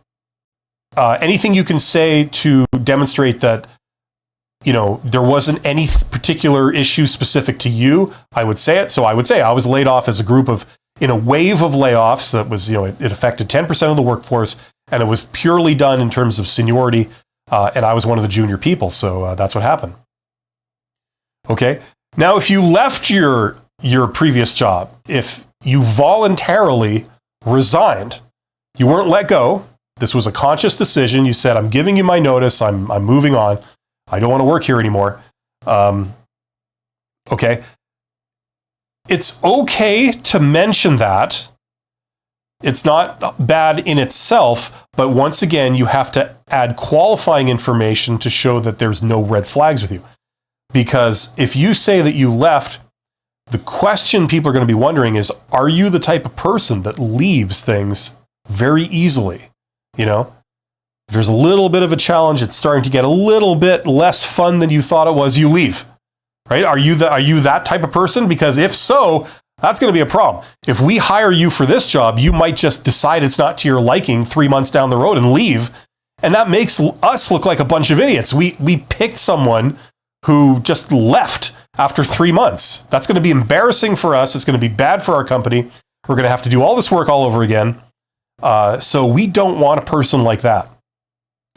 Anything you can say to demonstrate that, there wasn't any particular issue specific to you, I would say it. So I would say I was laid off as a group in a wave of layoffs that was, it affected 10% of the workforce, and it was purely done in terms of seniority, and I was one of the junior people, so that's what happened. Okay, now if you left your previous job, if you voluntarily resigned, you weren't let go, this was a conscious decision, you said, I'm giving you my notice, I'm moving on, I don't want to work here anymore. Okay. It's okay to mention that. It's not bad in itself, but once again, you have to add qualifying information to show that there's no red flags with you. Because if you say that you left, the question people are going to be wondering is, are you the type of person that leaves things very easily? If there's a little bit of a challenge, it's starting to get a little bit less fun than you thought it was, you leave, right? Are you that type of person? Because if so, that's going to be a problem. If we hire you for this job, you might just decide it's not to your liking 3 months down the road and leave. And that makes us look like a bunch of idiots. We picked someone who just left after 3 months. That's going to be embarrassing for us. It's going to be bad for our company. We're going to have to do all this work all over again. So we don't want a person like that.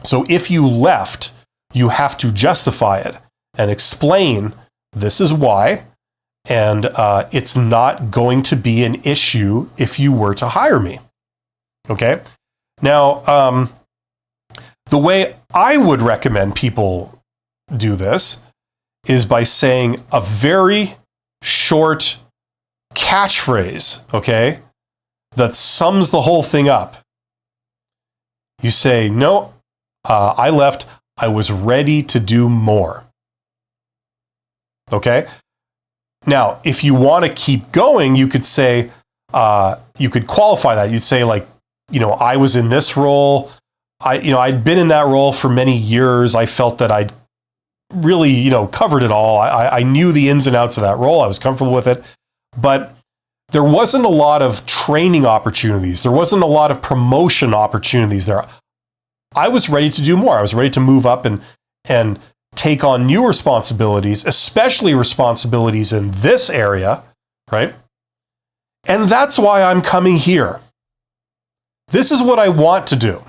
So if you left, you have to justify it and explain this is why, and it's not going to be an issue if you were to hire me. Okay? Now, the way I would recommend people do this is by saying a very short catchphrase, okay, that sums the whole thing up. You say, no, I left, I was ready to do more. Okay? Now, if you want to keep going, you could say, you could qualify that. You'd say I was in this role. I'd been in that role for many years. I felt that I'd really, covered it all. I knew the ins and outs of that role. I was comfortable with it. But there wasn't a lot of training opportunities. There wasn't a lot of promotion opportunities there. I was ready to do more. I was ready to move up and take on new responsibilities, especially responsibilities in this area, right? And that's why I'm coming here. This is what I want to do.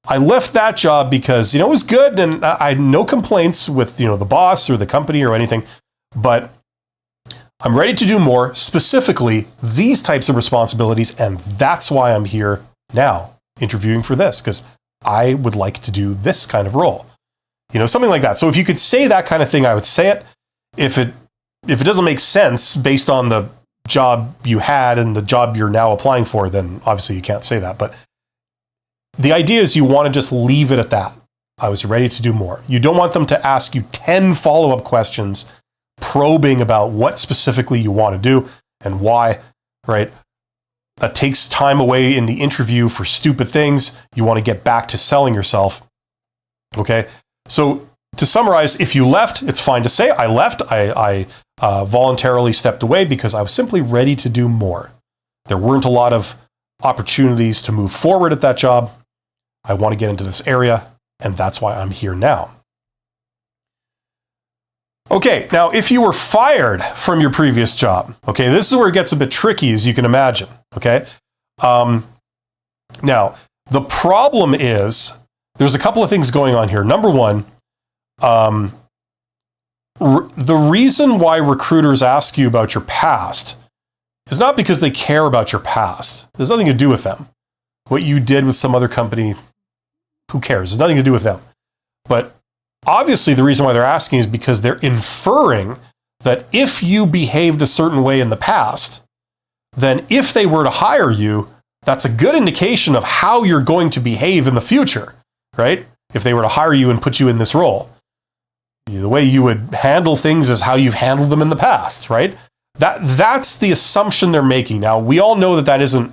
I left that job because, it was good and I had no complaints with, the boss or the company or anything, but I'm ready to do more, specifically these types of responsibilities, and that's why I'm here now interviewing for this, because I would like to do this kind of role. Something like that. So if you could say that kind of thing, I would say it. If it doesn't make sense based on the job you had and the job you're now applying for, then obviously you can't say that. But the idea is you want to just leave it at that. I was ready to do more. You don't want them to ask you 10 follow-up questions probing about what specifically you want to do and why, right? That takes time away in the interview for stupid things. You want to get back to selling yourself. Okay? So to summarize, if you left, it's fine to say, I left. I voluntarily stepped away because I was simply ready to do more. There weren't a lot of opportunities to move forward at that job. I want to get into this area, and that's why I'm here now. Okay, now if you were fired from your previous job, okay, this is where it gets a bit tricky, as you can imagine, okay? Now, the problem is, there's a couple of things going on here. Number one, the reason why recruiters ask you about your past is not because they care about your past. There's nothing to do with them. What you did with some other company, who cares? There's nothing to do with them. But obviously, the reason why they're asking is because they're inferring that if you behaved a certain way in the past, then if they were to hire you, that's a good indication of how you're going to behave in the future, right? If they were to hire you and put you in this role, the way you would handle things is how you've handled them in the past, right? That's the assumption they're making. Now, we all know that that isn't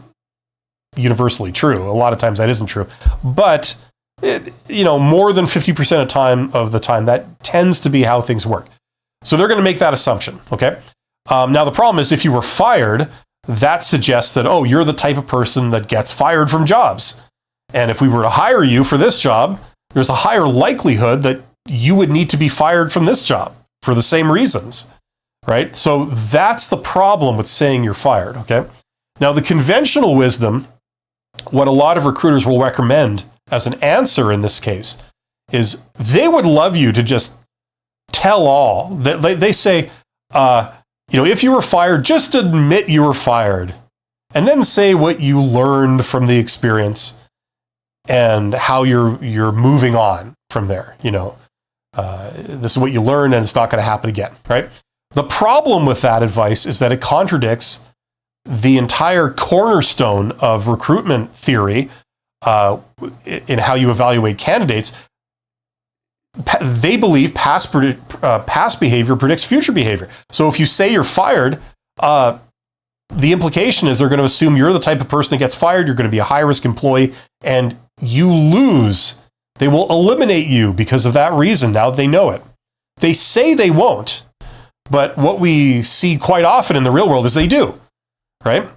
universally true. A lot of times that isn't true. But more than 50% of the time, that tends to be how things work. So they're going to make that assumption, okay? Now, the problem is if you were fired, that suggests that, oh, you're the type of person that gets fired from jobs. And if we were to hire you for this job, there's a higher likelihood that you would need to be fired from this job for the same reasons, right? So that's the problem with saying you're fired, okay? Now, the conventional wisdom, what a lot of recruiters will recommend as an answer in this case, is they would love you to just tell all. They say, if you were fired, just admit you were fired, and then say what you learned from the experience and how you're moving on from there. This is what you learned, and it's not going to happen again, right? The problem with that advice is that it contradicts the entire cornerstone of recruitment theory in how you evaluate candidates. They believe past behavior predicts future behavior. So if you say you're fired, the implication is they're going to assume you're the type of person that gets fired, you're going to be a high-risk employee, and you lose. They will eliminate you because of that reason, now that they know it. They say they won't, but what we see quite often in the real world is they do, right?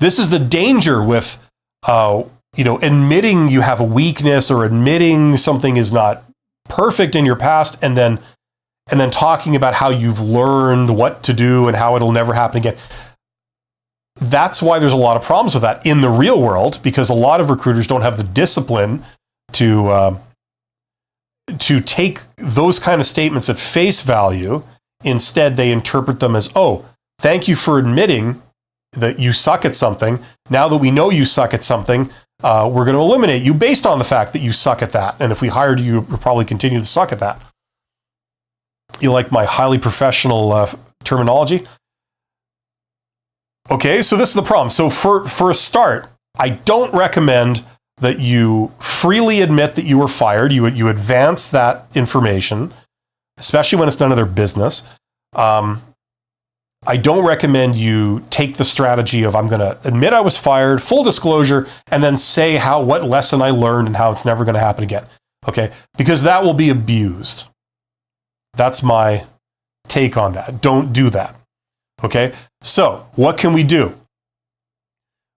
This is the danger with admitting you have a weakness or admitting something is not perfect in your past, and then talking about how you've learned what to do and how it'll never happen again. That's why there's a lot of problems with that in the real world, because a lot of recruiters don't have the discipline to take those kind of statements at face value. Instead, they interpret them as, oh, thank you for admitting that you suck at something. Now that we know you suck at something, we're going to eliminate you based on the fact that you suck at that. And if we hired you, you'll probably continue to suck at that. You like my highly professional terminology? Okay, so this is the problem. So for a start, I don't recommend that you freely admit that you were fired. You advance that information, especially when it's none of their business. I don't recommend you take the strategy of I'm going to admit I was fired, full disclosure, and then say what lesson I learned and how it's never going to happen again. Okay? Because that will be abused. That's my take on that. Don't do that. Okay? So, what can we do?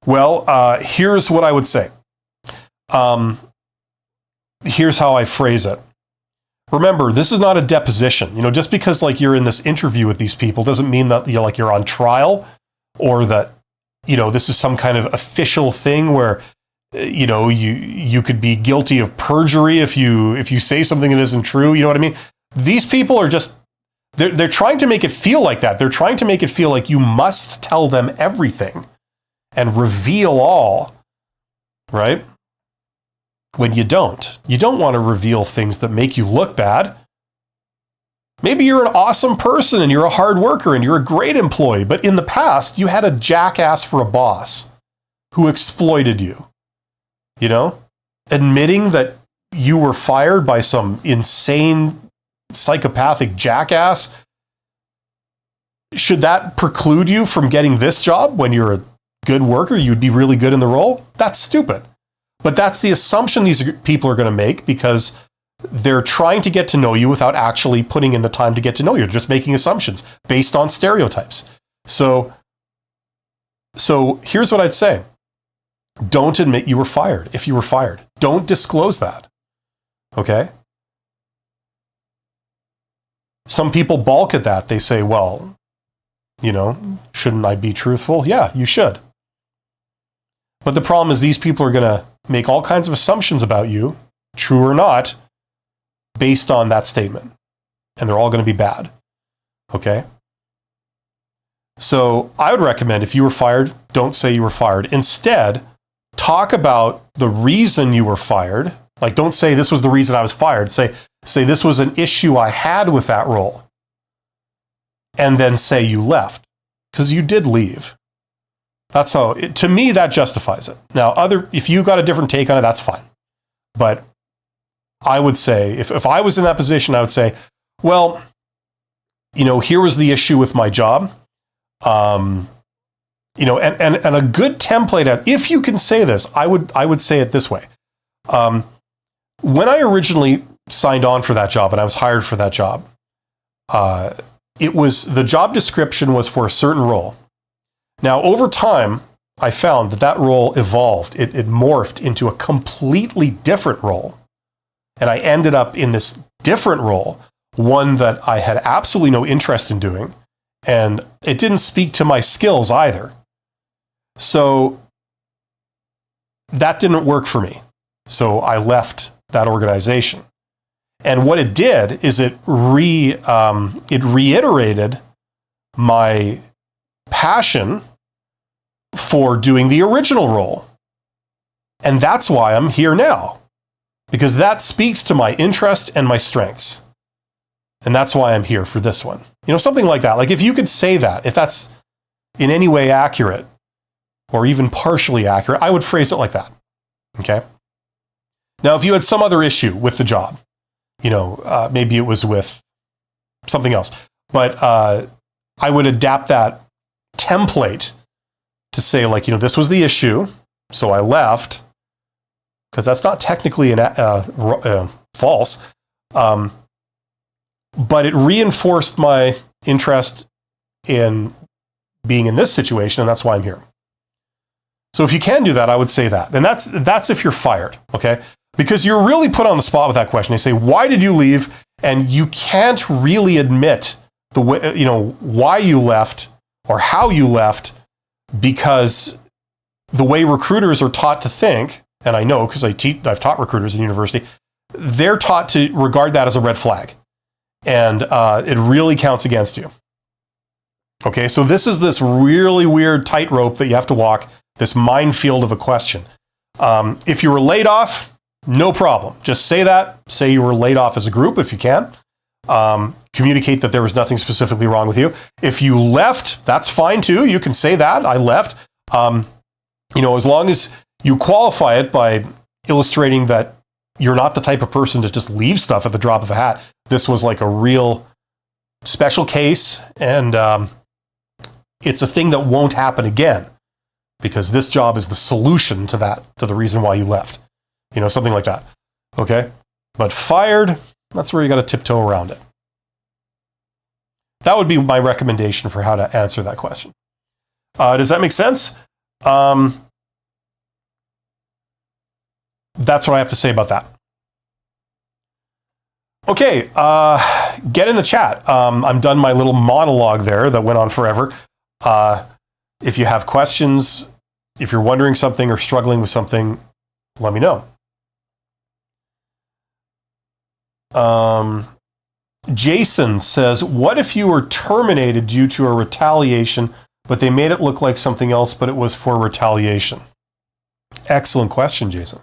Well, here's what I would say. Here's how I phrase it. Remember, this is not a deposition. Just because you're in this interview with these people doesn't mean that you're on trial, or that this is some kind of official thing where you could be guilty of perjury if you say something that isn't true. You know what I mean? These people are just they're trying to make it feel like that. They're trying to make it feel like you must tell them everything and reveal all, right? When you don't want to reveal things that make you look bad. Maybe you're an awesome person and you're a hard worker and you're a great employee, but in the past you had a jackass for a boss who exploited you. Admitting that you were fired by some insane psychopathic jackass, should that preclude you from getting this job when you're a good worker? You'd be really good in the role? That's stupid. But that's the assumption these people are going to make because they're trying to get to know you without actually putting in the time to get to know you. They're just making assumptions based on stereotypes. So here's what I'd say. Don't admit you were fired if you were fired. Don't disclose that. Okay? Some people balk at that. They say, well, shouldn't I be truthful? Yeah, you should. But the problem is these people are going to make all kinds of assumptions about you, true or not, based on that statement. And they're all going to be bad. Okay? So I would recommend if you were fired, don't say you were fired. Instead, talk about the reason you were fired. Like, don't say this was the reason I was fired. Say this was an issue I had with that role. And then say you left. Because you did leave. That's how, to me, that justifies it. Now, if you got a different take on it, that's fine. But I would say, if I was in that position, I would say, well, here was the issue with my job. And a good template, if you can say this, I would say it this way. When I originally signed on for that job and I was hired for that job, the job description was for a certain role. Now, over time, I found that role evolved. It morphed into a completely different role. And I ended up in this different role, one that I had absolutely no interest in doing. And it didn't speak to my skills either. So that didn't work for me. So I left that organization. And what it did is it reiterated my passion for doing the original role. And that's why I'm here now. Because that speaks to my interest and my strengths. And that's why I'm here for this one. Something like that. Like if you could say that, if that's in any way accurate, or even partially accurate, I would phrase it like that. Okay? Now, if you had some other issue with the job, maybe it was with something else, but I would adapt that template to say, like, this was the issue, so I left, because that's not technically false, but it reinforced my interest in being in this situation, and that's why I'm here. So if you can do that, I would say that. And that's if you're fired, okay? Because you're really put on the spot with that question. They say, why did you leave? And you can't really admit the way, why you left or how you left, because the way recruiters are taught to think, and I know because I've taught recruiters in university, they're taught to regard that as a red flag. And it really counts against you. Okay, so this is this really weird tightrope that you have to walk, this minefield of a question. If you were laid off, no problem. Just say that. Say you were laid off as a group if you can. Communicate that there was nothing specifically wrong with you. If you left, that's fine too. You can say that. I left. As long as you qualify it by illustrating that you're not the type of person to just leave stuff at the drop of a hat. This was like a real special case, and it's a thing that won't happen again, because this job is the solution to that, to the reason why you left. Something like that. Okay? But fired, that's where you got to tiptoe around it. That would be my recommendation for how to answer that question. Does that make sense? That's what I have to say about that. Okay, get in the chat. I'm done my little monologue there that went on forever. If you have questions, if you're wondering something or struggling with something, let me know. Jason says, what if you were terminated due to a retaliation, but they made it look like something else, but it was for retaliation? Excellent question, Jason.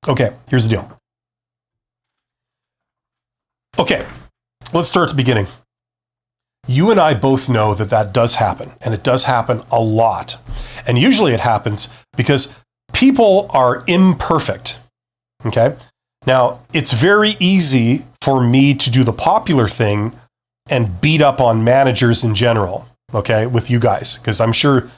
Okay, here's the deal. Okay, let's start at the beginning. You and I both know that does happen, and it does happen a lot. And usually it happens because people are imperfect. Okay. Now, it's very easy for me to do the popular thing and beat up on managers in general, okay, with you guys, because I'm sure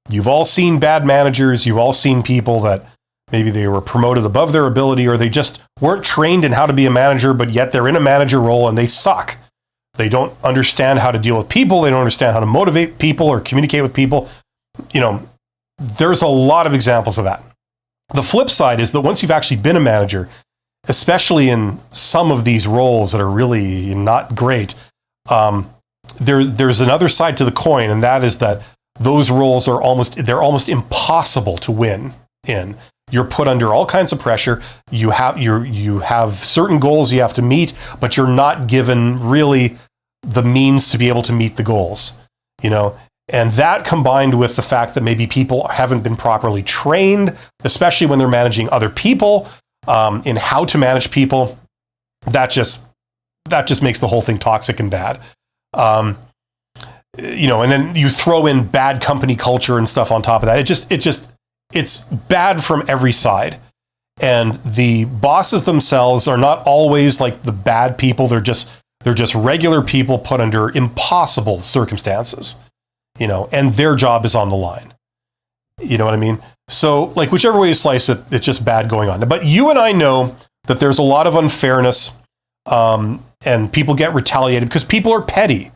you've all seen bad managers. You've all seen people that maybe they were promoted above their ability, or they just weren't trained in how to be a manager, but yet they're in a manager role and they suck. They don't understand how to deal with people. They don't understand how to motivate people or communicate with people. You know, there's a lot of examples of that. The flip side is that once you've actually been a manager, especially in some of these roles that are really not great, there's another side to the coin, and that is that those roles are almost impossible to win in. You're put under all kinds of pressure. You have certain goals you have to meet, but you're not given really the means to be able to meet the goals, you know? And that combined with the fact that maybe people haven't been properly trained, especially when they're managing other people, in how to manage people, that just makes the whole thing toxic and bad. You know, and then you throw in bad company culture and stuff on top of that. It's bad from every side. And the bosses themselves are not always like the bad people. They're just regular people put under impossible circumstances, you know, and their job is on the line. You know what I mean? So like whichever way you slice it, it's just bad going on. But you and I know that there's a lot of unfairness, and people get retaliated because people are petty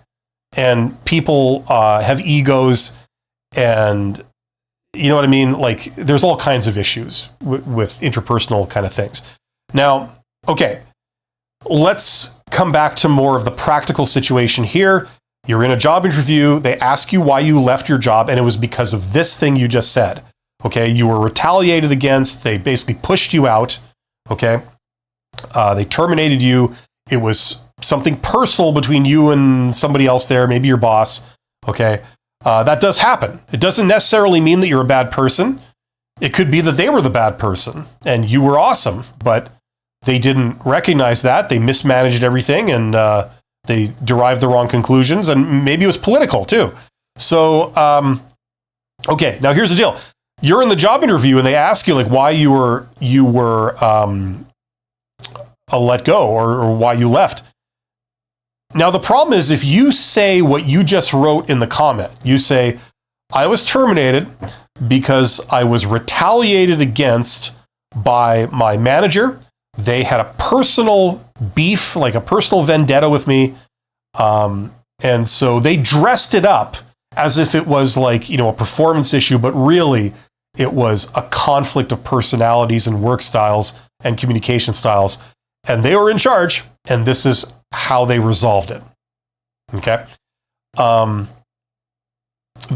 and people have egos, and you know what I mean? Like there's all kinds of issues with interpersonal kind of things. Now, okay, let's come back to more of the practical situation here. You're in a job interview. They ask you why you left your job, and it was because of this thing you just said. Okay, you were retaliated against. They basically pushed you out. Okay, they terminated you. It was something personal between you and somebody else there, maybe your boss. Okay, that does happen. It doesn't necessarily mean that you're a bad person. It could be that they were the bad person and you were awesome, but they didn't recognize that. They mismanaged everything, and they derived the wrong conclusions, and maybe it was political too. So, okay, now here's the deal. You're in the job interview and they ask you like why you were let go or why you left. Now, the problem is if you say what you just wrote in the comment, you say, I was terminated because I was retaliated against by my manager. They had a personal beef, like a personal vendetta with me. And so they dressed it up as if it was like, you know, a performance issue, but really it was a conflict of personalities and work styles and communication styles. And they were in charge, and this is how they resolved it. Okay? The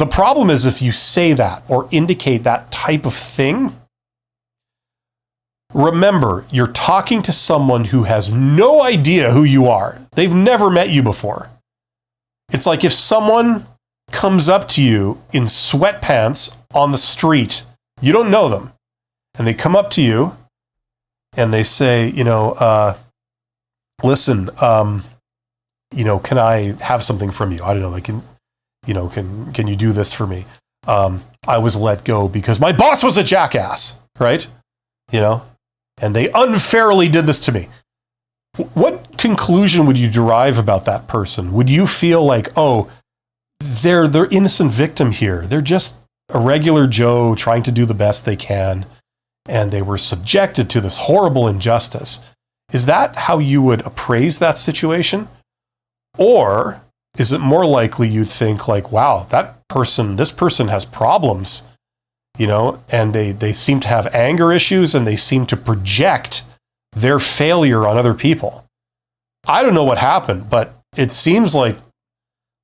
problem is if you say that or indicate that type of thing, remember, you're talking to someone who has no idea who you are. They've never met you before. It's like if someone comes up to you in sweatpants on the street, you don't know them, and they come up to you and they say, you know, listen, you know, can I have something from you? I don't know, like, can you do this for me? I was let go because my boss was a jackass, right? You know, and they unfairly did this to me. What conclusion would you derive about that person? Would you feel like, oh, they're innocent victim here. They're just a regular Joe trying to do the best they can, and they were subjected to this horrible injustice. Is that how you would appraise that situation? Or is it more likely you'd think like, wow, this person has problems, you know, and they seem to have anger issues, and they seem to project their failure on other people. I don't know what happened, but it seems like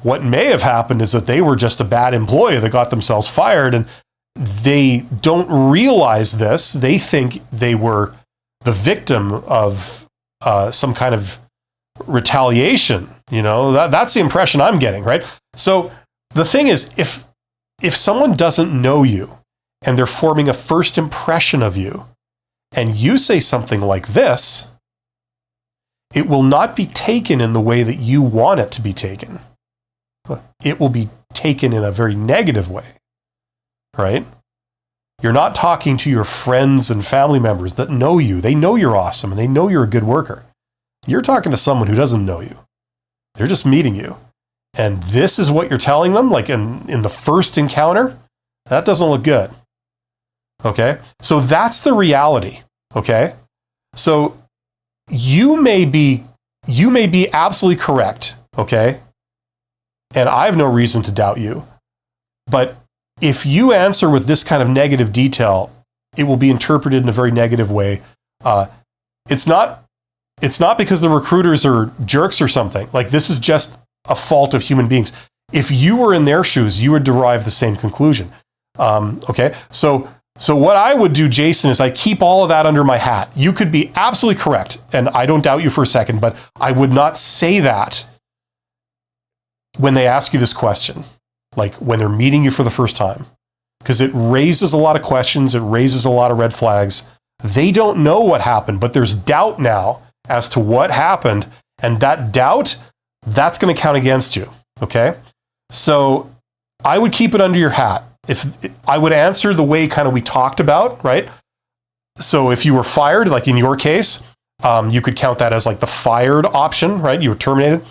what may have happened is that they were just a bad employee that got themselves fired, and they don't realize this. They think they were the victim of some kind of retaliation. You know, that's the impression I'm getting, right? So the thing is, if someone doesn't know you and they're forming a first impression of you, and you say something like this, it will not be taken in the way that you want it to be taken. It will be taken in a very negative way, right? You're not talking to your friends and family members that know you. They know you're awesome and they know you're a good worker. You're talking to someone who doesn't know you. They're just meeting you. And this is what you're telling them, like in the first encounter? That doesn't look good. Okay? So that's the reality. Okay? So you may be absolutely correct. Okay? And I have no reason to doubt you. But if you answer with this kind of negative detail, it will be interpreted in a very negative way. It's not because the recruiters are jerks or something. Like, this is just a fault of human beings. If you were in their shoes, you would derive the same conclusion. Okay, so what I would do, Jason, is I keep all of that under my hat. You could be absolutely correct, and I don't doubt you for a second, but I would not say that when they ask you this question, like when they're meeting you for the first time, because it raises a lot of questions, it raises a lot of red flags. They don't know what happened, but there's doubt now as to what happened, and that doubt, that's going to count against you, okay? So I would keep it under your hat. If I would answer the way kind of we talked about, right? So if you were fired, like in your case, you could count that as like the fired option, right? You were terminated.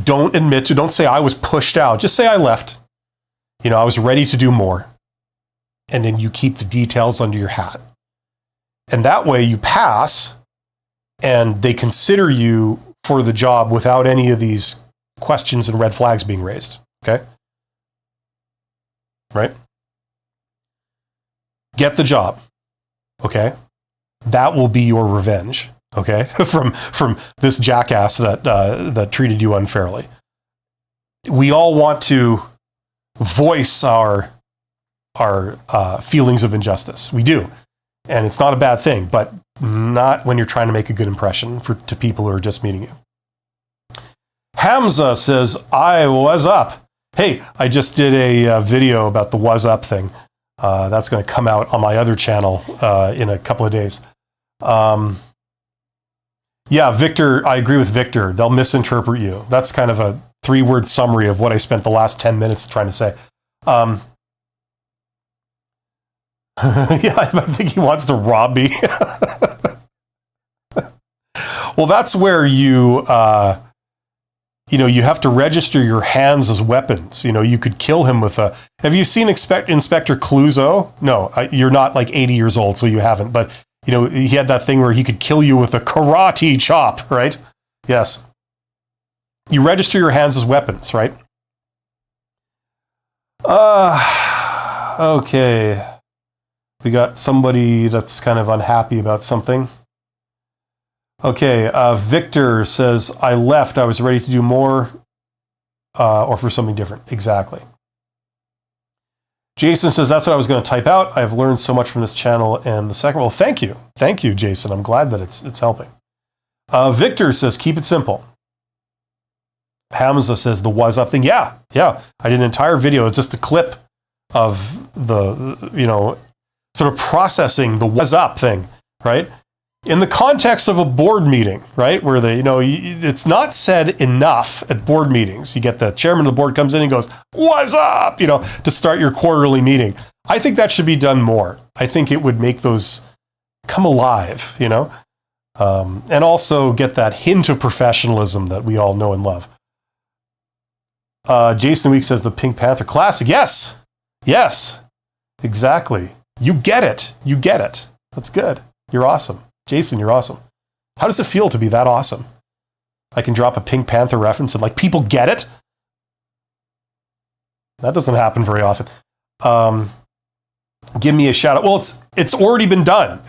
Don't say I was pushed out. Just say I left. I was ready to do more. And then you keep the details under your hat. And that way you pass and they consider you for the job without any of these questions and red flags being raised. Okay? Right? Get the job. Okay? That will be your revenge. Okay? from this jackass that treated you unfairly. We all want to voice our feelings of injustice. We do. And it's not a bad thing, but not when you're trying to make a good impression to people who are just meeting you. Hamza says, I was up. Hey, I just did a video about the was up thing. That's going to come out on my other channel in a couple of days. Yeah, Victor, I agree with Victor. They'll misinterpret you. That's kind of a 3-word summary of what I spent the last 10 minutes trying to say. Yeah, I think he wants to rob me. Well, that's where you have to register your hands as weapons. You could kill him with a... Have you seen Inspector Clouseau? No, you're not like 80 years old, so you haven't. But, he had that thing where he could kill you with a karate chop, right? Yes. You register your hands as weapons, right? Okay. We got somebody that's kind of unhappy about something. Okay, Victor says, I left. I was ready to do more or for something different. Exactly. Jason says, that's what I was going to type out. I've learned so much from this channel. And the second, well, thank you. Thank you, Jason. I'm glad that it's helping. Victor says, keep it simple. Hamza says, the was up thing. Yeah. I did an entire video. It's just a clip of the, sort of processing the was up thing, right? In the context of a board meeting, right? Where it's not said enough at board meetings. You get the chairman of the board comes in and goes, what's up? To start your quarterly meeting. I think that should be done more. I think it would make those come alive, and also get that hint of professionalism that we all know and love. Jason Week says the Pink Panther classic. Yes, exactly. You get it. That's good. You're awesome. Jason, you're awesome. How does it feel to be that awesome? I can drop a Pink Panther reference and people get it? That doesn't happen very often. Give me a shout out. Well, it's already been done.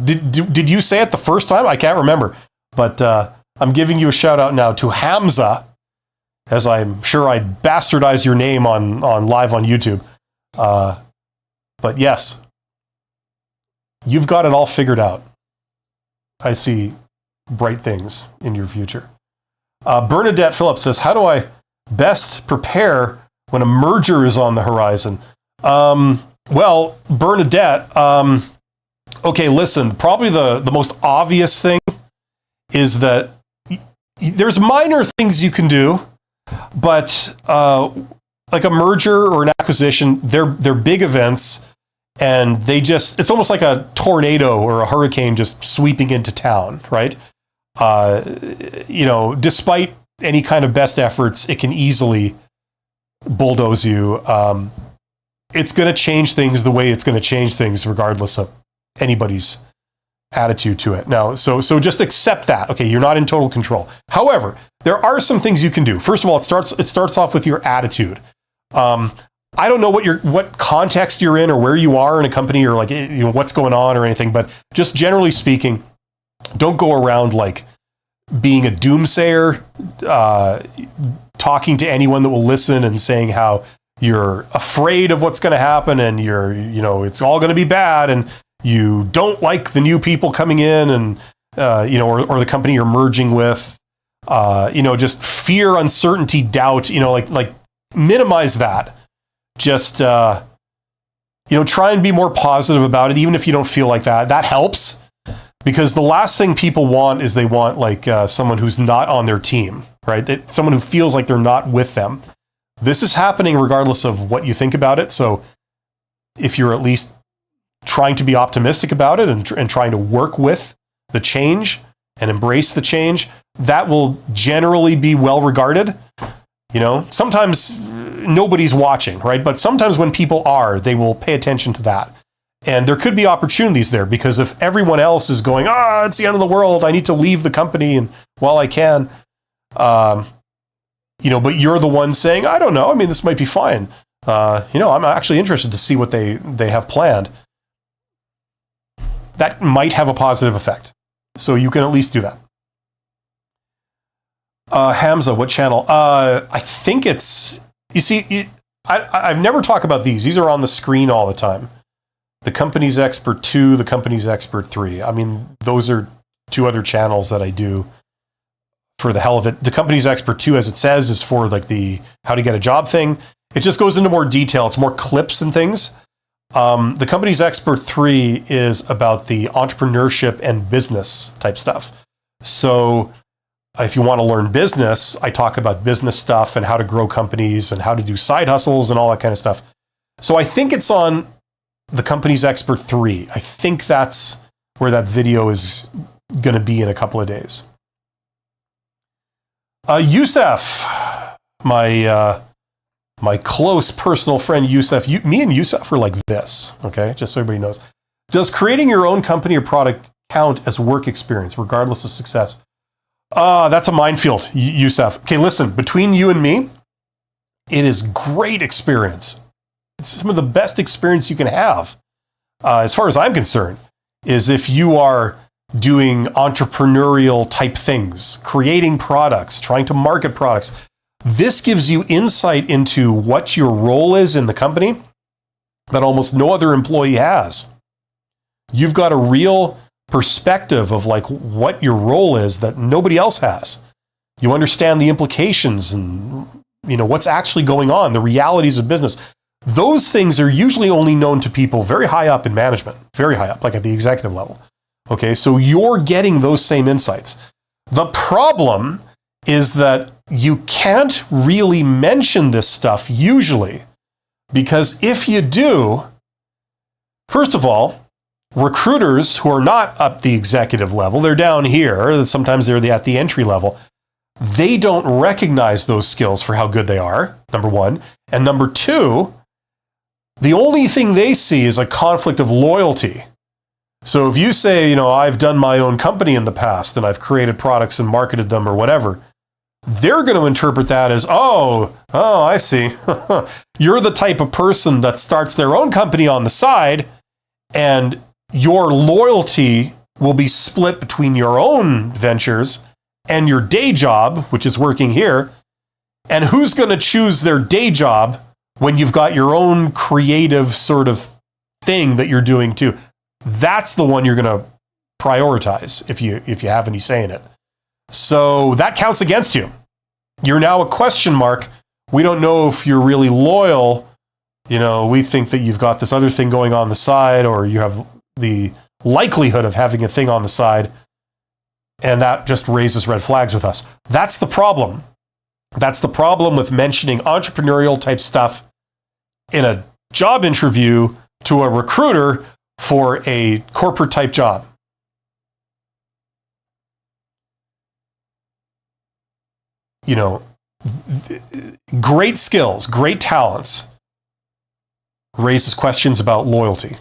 Did you say it the first time? I can't remember. But I'm giving you a shout out now to Hamza, as I'm sure I bastardized your name on live on YouTube. But yes, you've got it all figured out. I see bright things in your future. Bernadette Phillips says, how do I best prepare when a merger is on the horizon? Well, Bernadette, okay, listen, probably the most obvious thing is that there's minor things you can do, but like a merger or an acquisition, they're big events, and it's almost like a tornado or a hurricane just sweeping into town, right? Despite any kind of best efforts, it can easily bulldoze you. It's going to change things the way it's going to change things, regardless of anybody's attitude to it. Now, so just accept that. Okay, you're not in total control. However, there are some things you can do. First of all, it starts off with your attitude. I don't know what context you're in or where you are in a company or like what's going on or anything, but just generally speaking, don't go around like being a doomsayer, talking to anyone that will listen and saying how you're afraid of what's going to happen and it's all going to be bad and you don't like the new people coming in and or the company you're merging with. Just fear, uncertainty, doubt. Like minimize that. Just try and be more positive about it, even if you don't feel like that. That helps, because the last thing people want is they want like someone who's not on their team, right? Someone who feels like they're not with them. This is happening regardless of what you think about it. So if you're at least trying to be optimistic about it and trying to work with the change and embrace the change, that will generally be well regarded. Sometimes nobody's watching, right? But sometimes when people are, they will pay attention to that. And there could be opportunities there, because if everyone else is going, it's the end of the world, I need to leave the company and while I can, but you're the one saying, I don't know, this might be fine. I'm actually interested to see what they have planned. That might have a positive effect. So you can at least do that. Hamza, what channel? I think it's, I've never talked about these. These are on the screen all the time. The Company's Expert 2, the Company's Expert 3. Those are two other channels that I do for the hell of it. The Company's Expert 2, as it says, is for like the how to get a job thing. It just goes into more detail. It's more clips and things. The Company's Expert 3 is about the entrepreneurship and business type stuff. So if you want to learn business, I talk about business stuff and how to grow companies and how to do side hustles and all that kind of stuff. So I think it's on the Company's Expert 3. I think that's where that video is going to be in a couple of days. Youssef, my close personal friend Youssef, me and Youssef are like this, okay? Just so everybody knows. Does creating your own company or product count as work experience, regardless of success? That's a minefield, Youssef. Okay, listen, between you and me, it is great experience. It's some of the best experience you can have, as far as I'm concerned, is if you are doing entrepreneurial type things, creating products, trying to market products. This gives you insight into what your role is in the company that almost no other employee has. You've got a real perspective of like what your role is that nobody else has. You understand the implications and what's actually going on, the realities of business. Those things are usually only known to people very high up in management, very high up, like at the executive level. Okay, so you're getting those same insights. The problem is that you can't really mention this stuff usually, because if you do, first of all, recruiters who are not up the executive level, they're down here, sometimes they're at the entry level, they don't recognize those skills for how good they are, number one. And number two, the only thing they see is a conflict of loyalty. So if you say, I've done my own company in the past and I've created products and marketed them or whatever, they're going to interpret that as, oh, I see. You're the type of person that starts their own company on the side, and your loyalty will be split between your own ventures and your day job, which is working here. And who's going to choose their day job when you've got your own creative sort of thing that you're doing too? That's the one you're going to prioritize if you have any say in it. So that counts against you. You're now a question mark. We don't know if you're really loyal. We think that you've got this other thing going on the side, or you have the likelihood of having a thing on the side, and that just raises red flags with us. That's the problem. That's the problem with mentioning entrepreneurial type stuff in a job interview to a recruiter for a corporate type job. You know, great skills, great talents raises questions about loyalty.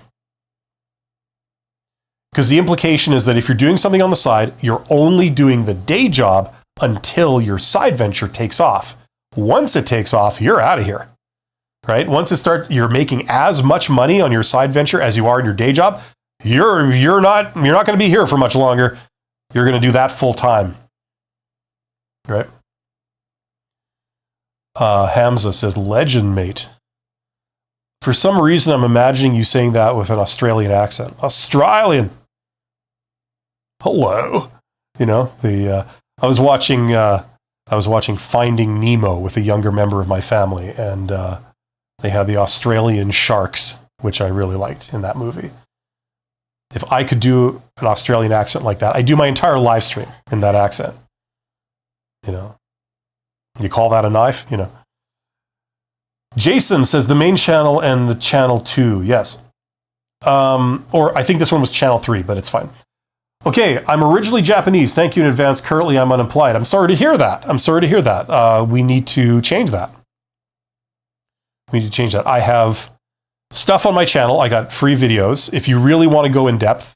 Because the implication is that if you're doing something on the side, you're only doing the day job until your side venture takes off. Once it takes off, you're out of here, right? Once it starts, you're making as much money on your side venture as you are in your day job. You're not going to be here for much longer. You're going to do that full time, right? Hamza says, legend, mate. For some reason, I'm imagining you saying that with an Australian accent. Australian. Hello. You know, I was watching Finding Nemo with a younger member of my family, and they had the Australian sharks, which I really liked in that movie. If I could do an Australian accent like that, I'd do my entire live stream in that accent. You know, you call that a knife? You know. Jason says the main channel and the channel 2. Yes. Or I think this one was channel 3, but it's fine. Okay, I'm originally Japanese. Thank you in advance. Currently, I'm unemployed. I'm sorry to hear that. We need to change that. I have stuff on my channel. I got free videos. If you really want to go in depth,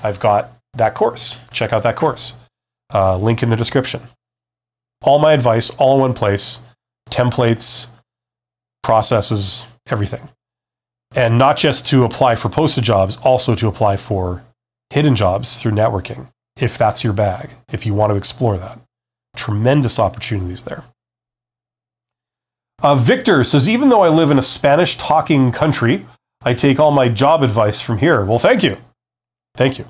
I've got that course. Check out that course. Link in the description. All my advice, all in one place. Templates, processes, everything. And not just to apply for posted jobs, also to apply for hidden jobs through networking, if that's your bag, if you want to explore that. Tremendous opportunities there. Victor says, even though I live in a Spanish-talking country, I take all my job advice from here. Well, thank you. Thank you.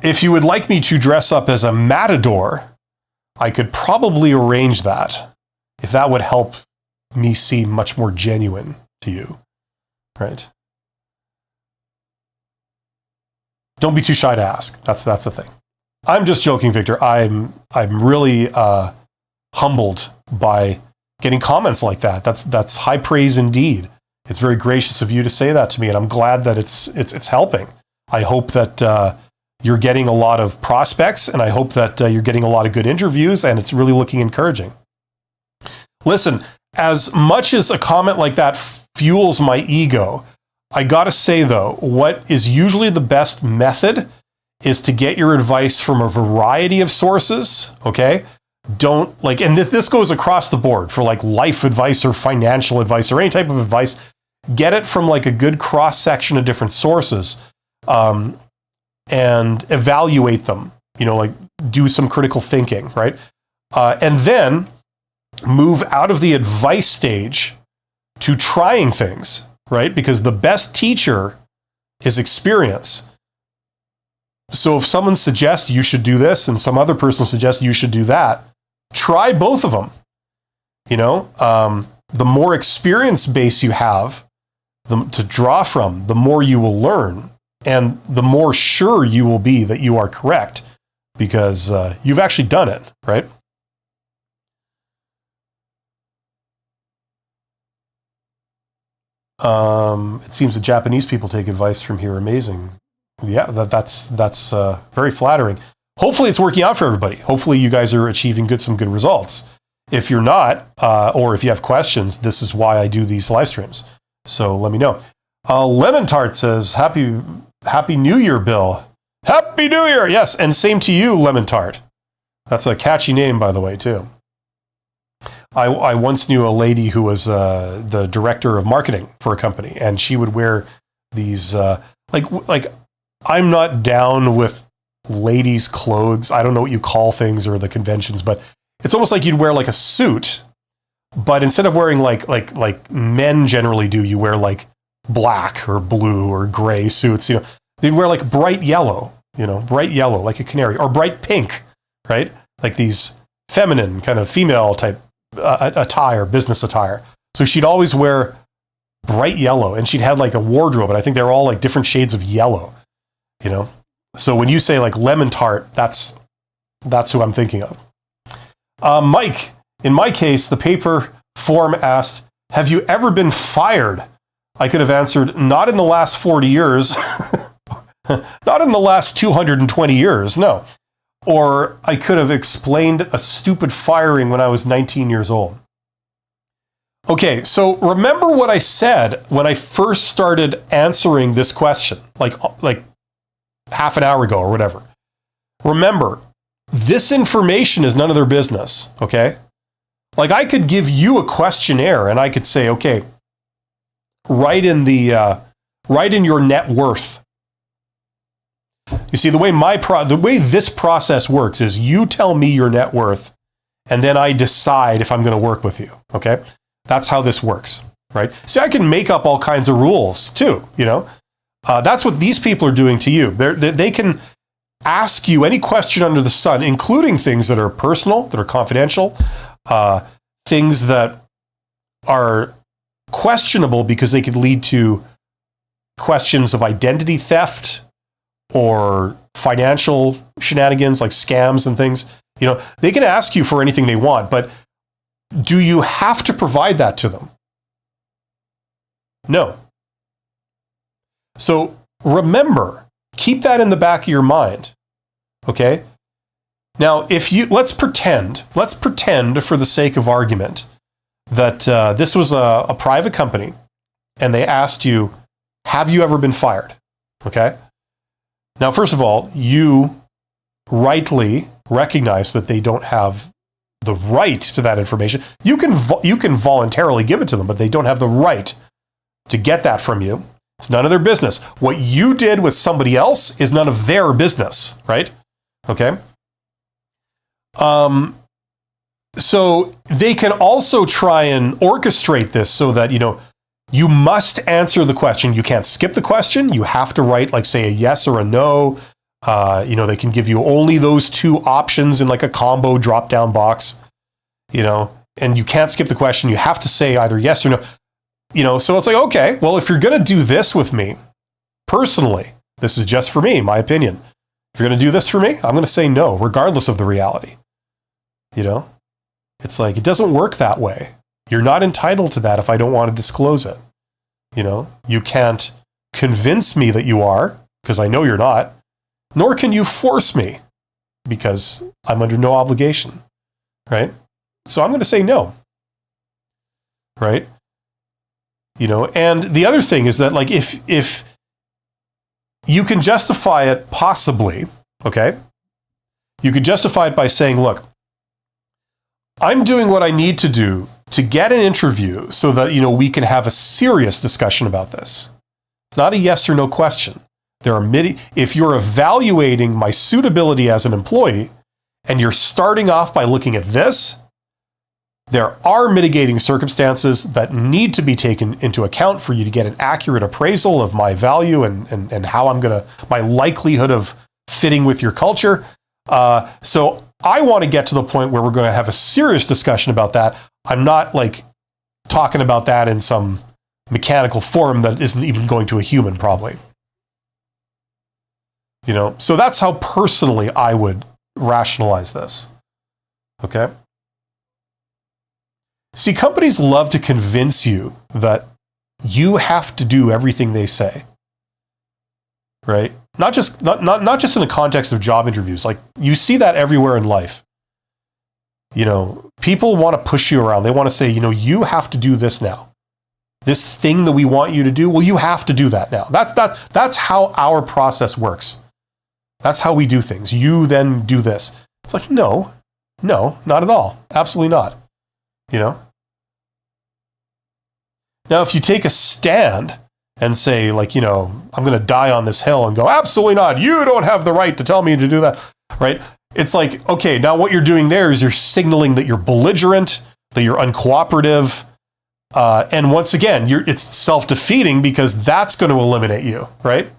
If you would like me to dress up as a matador, I could probably arrange that, if that would help me seem much more genuine to you, right? Don't be too shy to ask. That's the thing. I'm just joking, Victor. I'm really humbled by getting comments like that. That's high praise indeed. It's very gracious of you to say that to me, and I'm glad that it's helping. I hope that you're getting a lot of prospects, and I hope that you're getting a lot of good interviews, and it's really looking encouraging. Listen, as much as a comment like that fuels my ego, I gotta say though, what is usually the best method is to get your advice from a variety of sources, okay? Don't and this goes across the board for life advice or financial advice or any type of advice. Get it from a good cross section of different sources, and evaluate them, do some critical thinking, right? And then move out of the advice stage to trying things, right? Because the best teacher is experience. So if someone suggests you should do this and some other person suggests you should do that, try both of them. The more experience base you have to draw from, the more you will learn, and the more sure you will be that you are correct because you've actually done it, right? It seems that Japanese people take advice from here. Amazing. Yeah, that's very flattering. Hopefully it's working out for everybody. Hopefully you guys are achieving some good results. If you're not, or if you have questions, this is why I do these live streams. So let me know. Lemon Tart says, Happy New Year, Bill. Happy New Year! Yes, and same to you, Lemon Tart. That's a catchy name, by the way, too. I once knew a lady who was the director of marketing for a company, and she would wear these I'm not down with ladies' clothes. I don't know what you call things or the conventions, but it's almost like you'd wear a suit, but instead of wearing like men generally do, you wear black or blue or gray suits. They'd wear bright yellow, like a canary, or bright pink, right? Like these feminine kind of female type attire, business attire. So she'd always wear bright yellow, and she'd have a wardrobe, and I think they're all different shades of yellow, So when you say lemon tart, that's who I'm thinking of. Mike, In my case, the paper form asked, have you ever been fired? I could have answered, not in the last 40 years, not in the last 220 years, no. Or I could have explained a stupid firing when I was 19 years old. Okay, so remember what I said when I first started answering this question, like half an hour ago or whatever. Remember, this information is none of their business, okay? Like I could give you a questionnaire and I could say, okay, write in your net worth. You see, the way this process works is you tell me your net worth, and then I decide if I'm going to work with you, okay? That's how this works, right? See, I can make up all kinds of rules too, you know? That's what these people are doing to you. They can ask you any question under the sun, including things that are personal, that are confidential, things that are questionable because they could lead to questions of identity theft or financial shenanigans like scams and things. You know, they can ask you for anything they want, but do you have to provide that to them? No. So remember, keep that in the back of your mind, okay? Now, let's pretend for the sake of argument that this was a private company and they asked you, have you ever been fired? Okay? Now, first of all, you rightly recognize that they don't have the right to that information. You can voluntarily give it to them, but they don't have the right to get that from you. It's none of their business. What you did with somebody else is none of their business, right? Okay? So they can also try and orchestrate this so that, you must answer the question. You can't skip the question. You have to write, like, say, a yes or a no. They can give you only those two options in like a combo drop-down box, and you can't skip the question. You have to say either yes or no. So it's like, okay, well, if you're going to do this with me, personally, this is just for me, my opinion. If you're going to do this for me, I'm going to say no, regardless of the reality. It's like, it doesn't work that way. You're not entitled to that if I don't want to disclose it. You can't convince me that you are, because I know you're not, nor can you force me, because I'm under no obligation, right? So I'm going to say no, right? And the other thing is that, like, if you can justify it possibly, okay? You could justify it by saying, look, I'm doing what I need to do to get an interview so that, we can have a serious discussion about this. It's not a yes or no question. If you're evaluating my suitability as an employee and you're starting off by looking at this, there are mitigating circumstances that need to be taken into account for you to get an accurate appraisal of my value and how my likelihood of fitting with your culture. So I want to get to the point where we're going to have a serious discussion about that. I'm not like talking about that in some mechanical form that isn't even going to a human, probably. So that's how personally I would rationalize this. Okay? See, companies love to convince you that you have to do everything they say. Right? Not just in the context of job interviews. Like, you see that everywhere in life. People want to push you around. They want to say, you have to do this now. This thing that we want you to do, well, you have to do that now. That's how our process works. That's how we do things. You then do this. It's like, no, not at all. Absolutely not. Now, if you take a stand and say, like, I'm going to die on this hill and go, absolutely not. You don't have the right to tell me to do that, right? It's like, okay, now what you're doing there is you're signaling that you're belligerent, that you're uncooperative. And once again, it's self-defeating because that's going to eliminate you, right?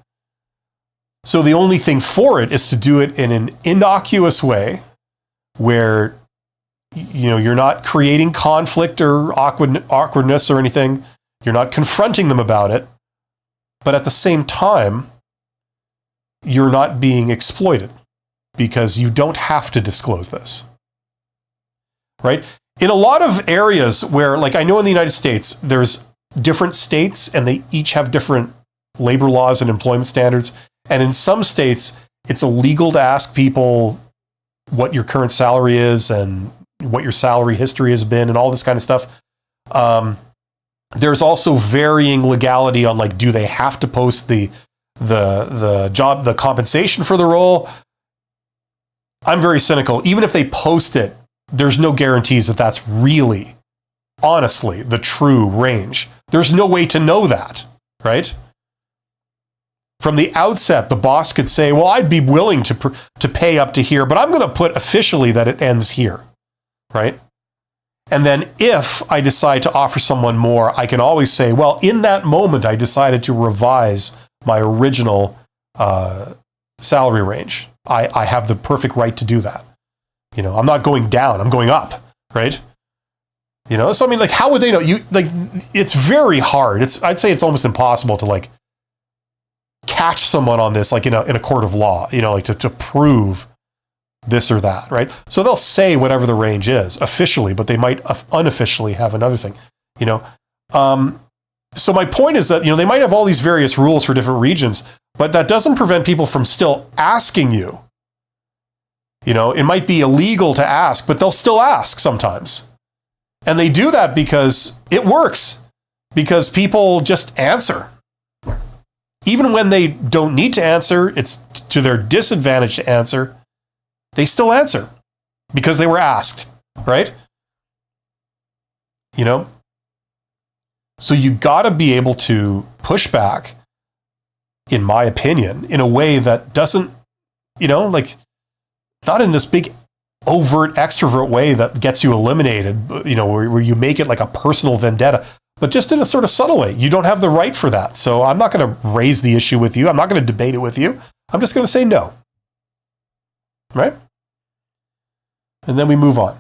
So the only thing for it is to do it in an innocuous way where, you're not creating conflict or awkwardness or anything. You're not confronting them about it. But at the same time, you're not being exploited because you don't have to disclose this. Right? In a lot of areas where, like I know in the United States, there's different states and they each have different labor laws and employment standards. And in some states, it's illegal to ask people what your current salary is and what your salary history has been and all this kind of stuff. There's also varying legality on, like, do they have to post the job, the compensation for the role? I'm very cynical. Even if they post it, there's no guarantees that that's really, honestly, the true range. There's no way to know that, right? From the outset, the boss could say, well, I'd be willing to pay up to here, but I'm going to put officially that it ends here, right? And then if I decide to offer someone more, I can always say, well, in that moment, I decided to revise my original salary range. I have the perfect right to do that. You know, I'm not going down, I'm going up, right? You know, so I mean, like, how would they know? It's very hard. I'd say it's almost impossible to, like, catch someone on this, like in a court of law, you know, like to prove this or that, right? So they'll say whatever the range is officially, but they might unofficially have another thing, you know? So my point is that, you know, they might have all these various rules for different regions, but that doesn't prevent people from still asking you. You know, it might be illegal to ask, but they'll still ask sometimes. And they do that because it works, because people just answer. Even when they don't need to answer, it's to their disadvantage to answer, they still answer because they were asked, right? You know? So you got to be able to push back, in my opinion, in a way that doesn't, you know, like, not in this big overt extrovert way that gets you eliminated, you know, where you make it like a personal vendetta, but just in a sort of subtle way. You don't have the right for that. So I'm not going to raise the issue with you. I'm not going to debate it with you. I'm just going to say no. Right? And then we move on.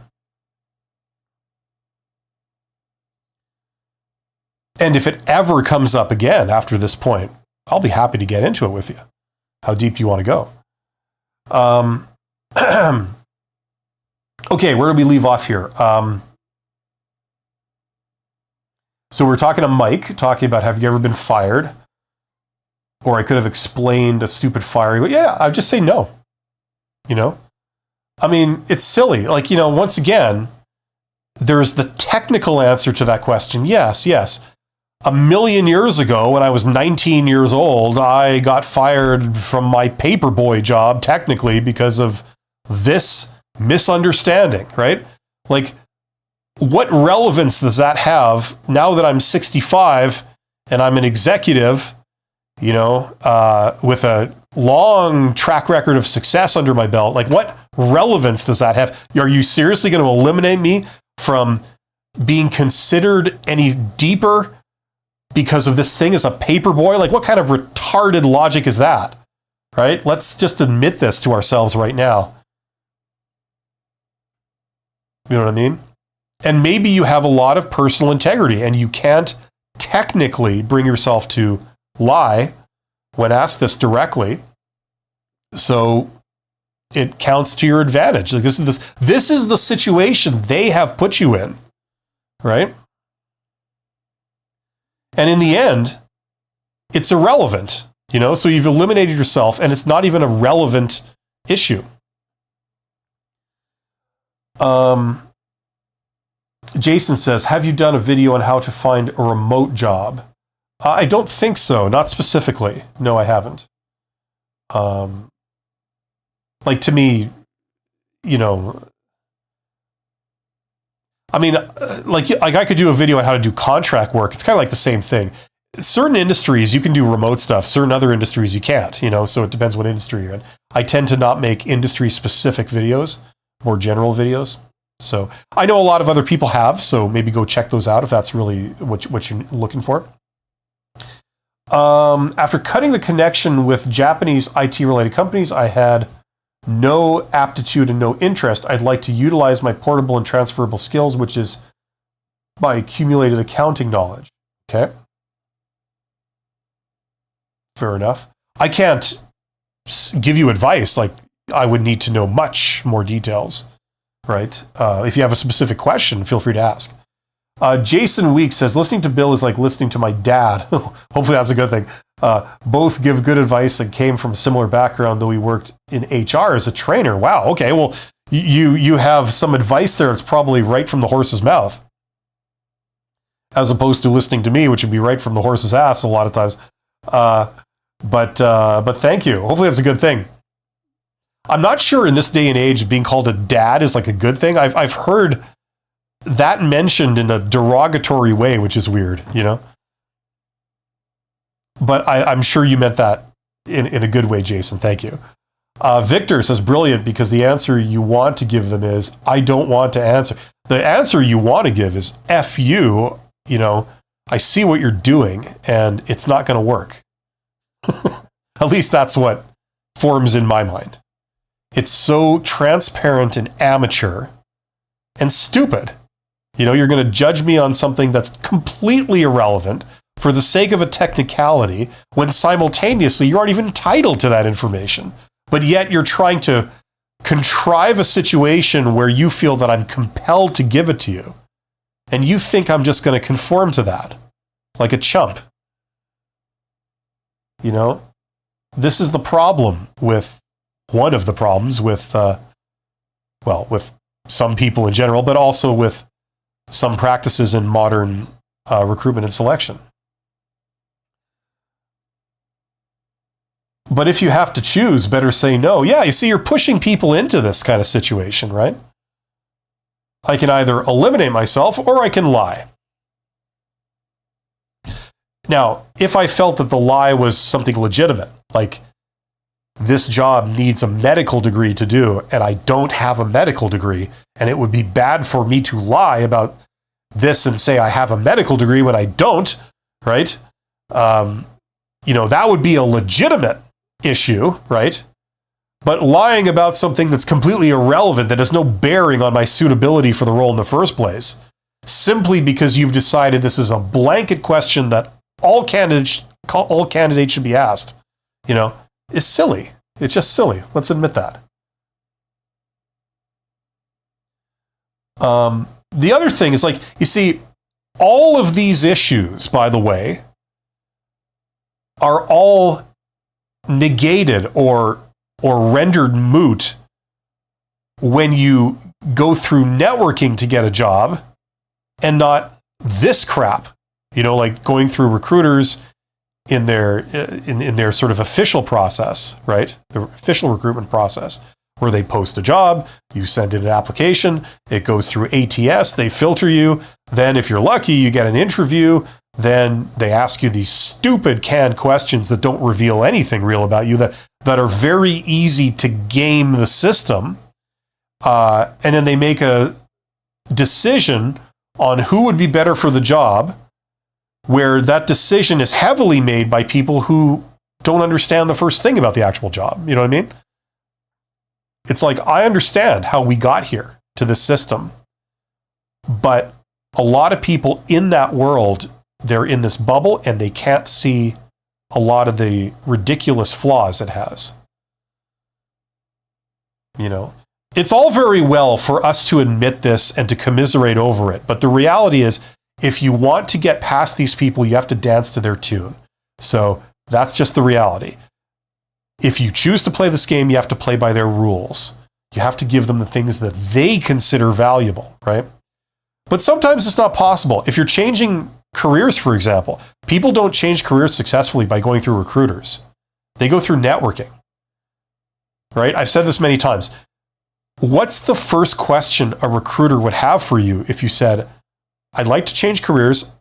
And if it ever comes up again after this point, I'll be happy to get into it with you. How deep do you want to go? Okay, where do we leave off here? So we're talking to Mike, talking about, have you ever been fired? Or I could have explained a stupid fire. Yeah, I'd just say no. You know? I mean, it's silly. Like, you know, once again, there's the technical answer to that question. Yes. A million years ago, when I was 19 years old, I got fired from my paperboy job, technically, because of this misunderstanding, right? Like, what relevance does that have now that I'm 65 and I'm an executive, you know, with a long track record of success under my belt? Like, what relevance does that have? Are you seriously going to eliminate me from being considered any deeper because of this thing as a paperboy? Like, what kind of retarded logic is that? Right? Let's just admit this to ourselves right now. You know what I mean? And maybe you have a lot of personal integrity and you can't technically bring yourself to lie when asked this directly. So it counts to your advantage. Like, this is the situation they have put you in, right? And in the end, it's irrelevant, you know? So you've eliminated yourself and it's not even a relevant issue. Jason says, have you done a video on how to find a remote job? I don't think so, not specifically. No, I haven't. Like, to me, you know, I mean, like I could do a video on how to do contract work. It's kind of like the same thing. Certain industries, you can do remote stuff. Certain other industries, you can't, you know, so it depends what industry you're in. I tend to not make industry-specific videos, more general videos. So I know a lot of other people have, so maybe go check those out if that's really what you're looking for. After cutting the connection with Japanese IT-related companies, I had no aptitude and no interest. I'd like to utilize my portable and transferable skills, which is my accumulated accounting knowledge. Okay. Fair enough. I can't give you advice. Like, I would need to know much more details, right? If you have a specific question, feel free to ask. Jason Weeks says, listening to Bill is like listening to my dad. Hopefully that's a good thing. Both give good advice and came from a similar background, though he worked in HR as a trainer. Wow, okay, well, you have some advice there. It's probably right from the horse's mouth, as opposed to listening to me, which would be right from the horse's ass a lot of times. But thank you. Hopefully that's a good thing. I'm not sure in this day and age being called a dad is like a good thing. I've heard that mentioned in a derogatory way, which is weird, you know? But I'm sure you meant that in a good way, Jason. Thank you. Victor says, brilliant, because the answer you want to give them is, I don't want to answer. The answer you want to give is, F you, you know, I see what you're doing, and it's not going to work. At least that's what forms in my mind. It's so transparent and amateur and stupid. You know, you're going to judge me on something that's completely irrelevant for the sake of a technicality, when simultaneously you aren't even entitled to that information. But yet you're trying to contrive a situation where you feel that I'm compelled to give it to you. And you think I'm just going to conform to that, like a chump. You know, this is the problem with, one of the problems with, with some people in general, but also with some practices in modern recruitment and selection. But if you have to choose, better say no. Yeah, you see, you're pushing people into this kind of situation, right? I can either eliminate myself or I can lie. Now, if I felt that the lie was something legitimate, like this job needs a medical degree to do, and I don't have a medical degree, and it would be bad for me to lie about this and say I have a medical degree when I don't, right? You know, that would be a legitimate issue, right? But lying about something that's completely irrelevant, that has no bearing on my suitability for the role in the first place, simply because you've decided this is a blanket question that all candidates should be asked, you know, is silly. It's just silly. Let's admit that. The other thing is, like, you see, all of these issues, by the way, are all negated or rendered moot when you go through networking to get a job, and not this crap, you know, like going through recruiters in their sort of official process, right? The official recruitment process, where they post a job, you send in an application, it goes through ATS, they filter you, then if you're lucky, you get an interview, then they ask you these stupid canned questions that don't reveal anything real about you, that are very easy to game the system, and then they make a decision on who would be better for the job, where that decision is heavily made by people who don't understand the first thing about the actual job. You know what I mean? It's like, I understand how we got here to this system, but a lot of people in that world, they're in this bubble and they can't see a lot of the ridiculous flaws it has. You know, it's all very well for us to admit this and to commiserate over it, but the reality is, if you want to get past these people, you have to dance to their tune. So that's just the reality. If you choose to play this game, you have to play by their rules. You have to give them the things that they consider valuable, right? But sometimes it's not possible. If you're changing careers, for example, people don't change careers successfully by going through recruiters. They go through networking, right? I've said this many times. What's the first question a recruiter would have for you if you said, I'd like to change careers.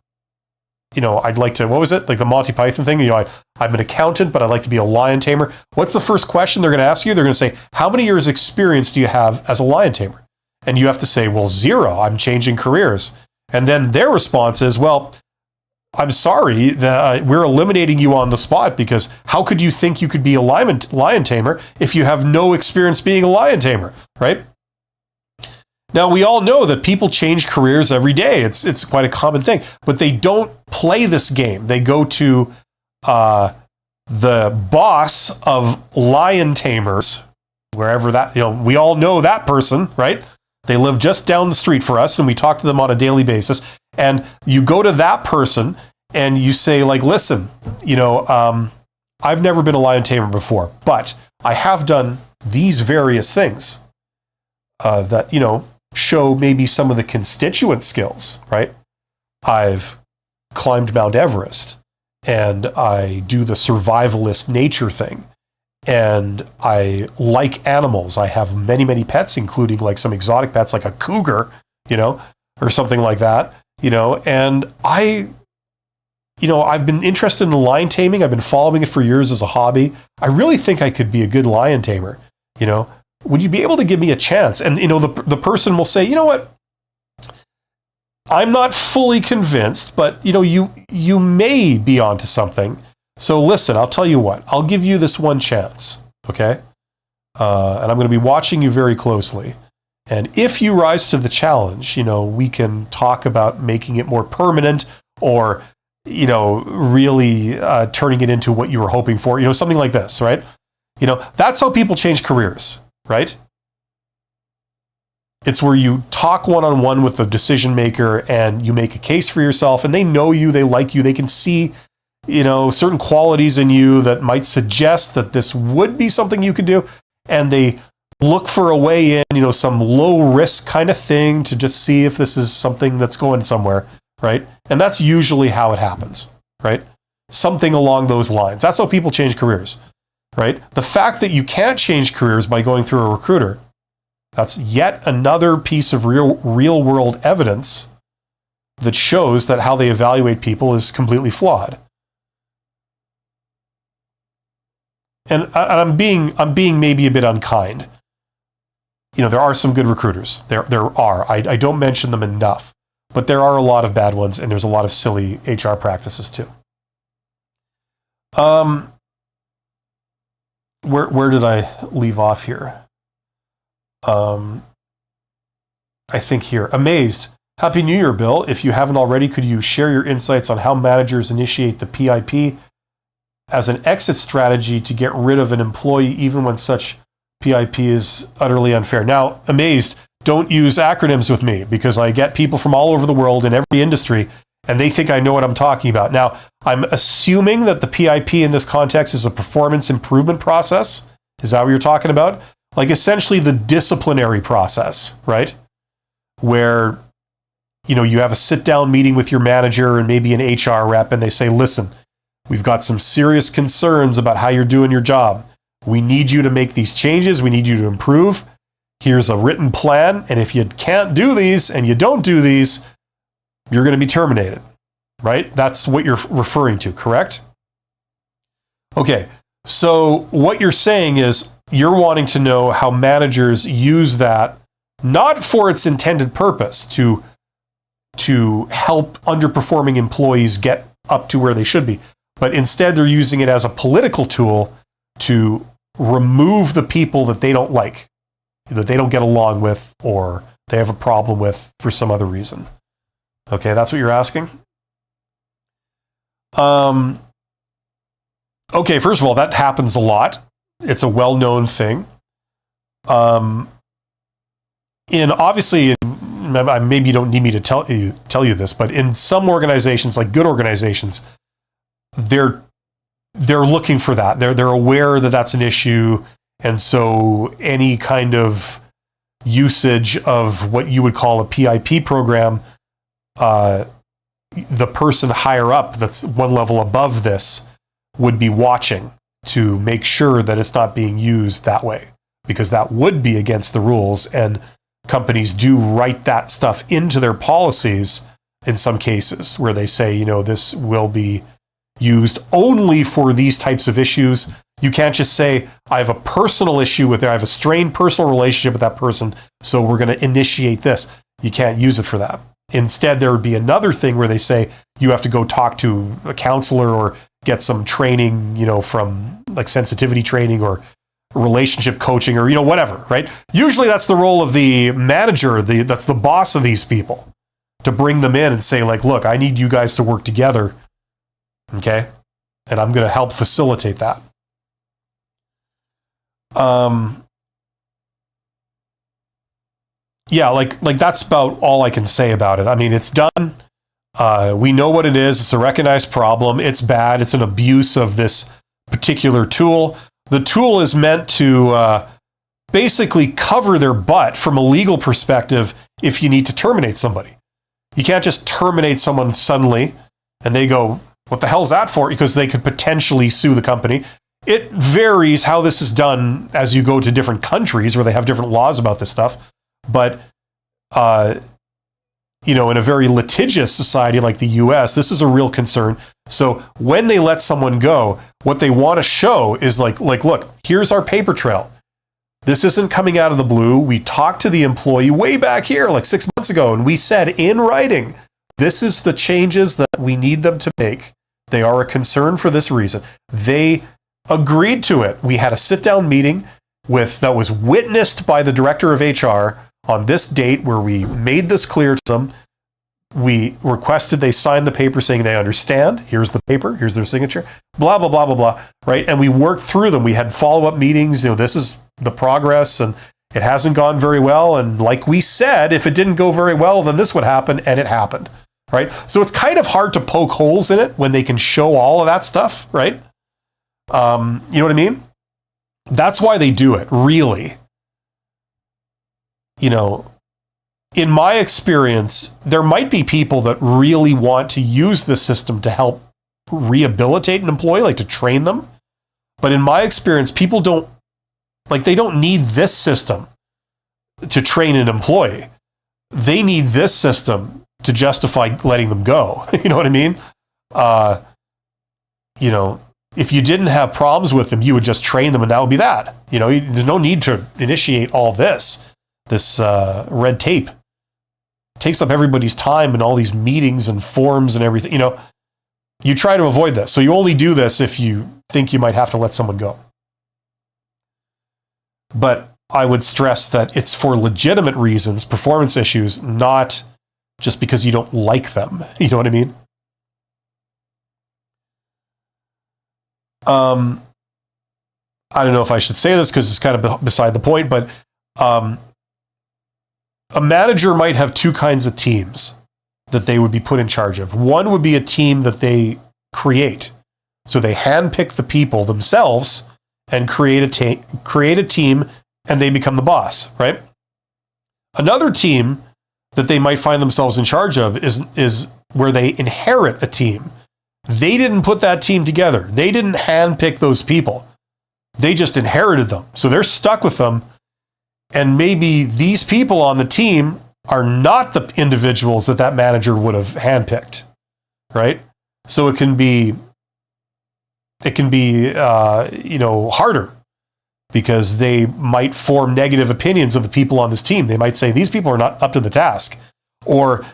You know, I'd like to, what was it? Like the Monty Python thing? You know, I'm an accountant, but I'd like to be a lion tamer. What's the first question they're going to ask you? They're going to say, how many years experience do you have as a lion tamer? And you have to say, well, 0, I'm changing careers. And then their response is, well, I'm sorry, we're eliminating you on the spot, because how could you think you could be a lion tamer if you have no experience being a lion tamer, right? Now, we all know that people change careers every day. It's quite a common thing, but they don't play this game. They go to the boss of lion tamers, wherever that, you know, we all know that person, right? They live just down the street for us, and we talk to them on a daily basis. And you go to that person and you say, like, listen, I've never been a lion tamer before, but I have done these various things that, show maybe some of the constituent skills, right? I've climbed Mount Everest, and I do the survivalist nature thing. And I like animals. I have many, many pets, including like some exotic pets, like a cougar, or something like that, and I've been interested in lion taming. I've been following it for years as a hobby. I really think I could be a good lion tamer. Would you be able to give me a chance? And, the person will say, you know what? I'm not fully convinced, but, you may be onto something. So listen, I'll tell you what, I'll give you this one chance, okay? And I'm going to be watching you very closely. And if you rise to the challenge, we can talk about making it more permanent or, really turning it into what you were hoping for, something like this, right? That's how people change careers, right? It's where you talk one-on-one with the decision maker and you make a case for yourself, and they know you, they like you, they can see certain qualities in you that might suggest that this would be something you could do. And they look for a way in, some low risk kind of thing to just see if this is something that's going somewhere, right? And that's usually how it happens, right? Something along those lines. That's how people change careers, right? The fact that you can't change careers by going through a recruiter, that's yet another piece of real world evidence that shows that how they evaluate people is completely flawed. And I'm being maybe a bit unkind. There are some good recruiters. There are. I don't mention them enough, but there are a lot of bad ones, and there's a lot of silly HR practices too. Where did I leave off here? I think here. Amazed. Happy New Year, Bill. If you haven't already, could you share your insights on how managers initiate the PIP as an exit strategy to get rid of an employee even when such PIP is utterly unfair? Now, Amazed, don't use acronyms with me because I get people from all over the world in every industry and they think I know what I'm talking about. Now, I'm assuming that the PIP in this context is a performance improvement process. Is that what you're talking about? Like essentially the disciplinary process, right? Where, you have a sit-down meeting with your manager and maybe an HR rep and they say, listen, we've got some serious concerns about how you're doing your job. We need you to make these changes. We need you to improve. Here's a written plan. And if you can't do these and you don't do these, you're going to be terminated, right? That's what you're referring to, correct? Okay, so what you're saying is you're wanting to know how managers use that, not for its intended purpose, to help underperforming employees get up to where they should be, but instead they're using it as a political tool to remove the people that they don't like, that they don't get along with, or they have a problem with for some other reason. Okay, that's what you're asking? Okay, first of all, that happens a lot. It's a well-known thing. Obviously, maybe you don't need me to tell you this, but in some organizations, like good organizations, they're looking for that. They're aware that that's an issue, and so any kind of usage of what you would call a PIP program, the person higher up, that's one level above this, would be watching to make sure that it's not being used that way, because that would be against the rules, and companies do write that stuff into their policies in some cases where they say, this will be used only for these types of issues. You can't just say, I have a personal issue with it, I have a strained personal relationship with that person, so we're going to initiate this. You can't use it for that. Instead, there would be another thing where they say you have to go talk to a counselor or get some training, from like sensitivity training or relationship coaching or, whatever, right? Usually that's the role of the manager, that's the boss of these people, to bring them in and say, like, look, I need you guys to work together, okay? And I'm going to help facilitate that. yeah, like that's about all I can say about it. I mean, it's done. We know what it is. It's a recognized problem. It's bad. It's an abuse of this particular tool. The tool is meant to basically cover their butt from a legal perspective if you need to terminate somebody. You can't just terminate someone suddenly and they go, what the hell's that for? Because they could potentially sue the company. It varies how this is done as you go to different countries where they have different laws about this stuff. But, in a very litigious society like the US, this is a real concern. So when they let someone go, what they want to show is like, look, here's our paper trail. This isn't coming out of the blue. We talked to the employee way back here, like 6 months ago, and we said in writing, this is the changes that we need them to make. They are a concern for this reason. They agreed to it. We had a sit-down meeting that was witnessed by the director of HR on this date where we made this clear to them. We requested they sign the paper saying they understand. Here's the paper. Here's their signature. Blah, blah, blah, blah, blah. Right? And we worked through them. We had follow-up meetings. This is the progress, and it hasn't gone very well. And like we said, if it didn't go very well, then this would happen, and it happened. Right? So it's kind of hard to poke holes in it when they can show all of that stuff. Right? You know what I mean? That's why they do it, really. In my experience, there might be people that really want to use the system to help rehabilitate an employee, like to train them. But in my experience, people don't need this system to train an employee. They need this system to justify letting them go. You know what I mean? If you didn't have problems with them, you would just train them and that would be that. There's no need to initiate all this red tape. It takes up everybody's time and all these meetings and forms and everything. You try to avoid this. So you only do this if you think you might have to let someone go. But I would stress that it's for legitimate reasons, performance issues, not just because you don't like them. You know what I mean? I don't know if I should say this because it's kind of beside the point, but a manager might have two kinds of teams that they would be put in charge of. One would be a team that they create. So they handpick the people themselves and create a team, and they become the boss, right? Another team that they might find themselves in charge of is where they inherit a team. They didn't put that team together. They didn't handpick those people. They just inherited them. So they're stuck with them. And maybe these people on the team are not the individuals that manager would have handpicked, right? So it can be harder because they might form negative opinions of the people on this team. They might say, these people are not up to the task, or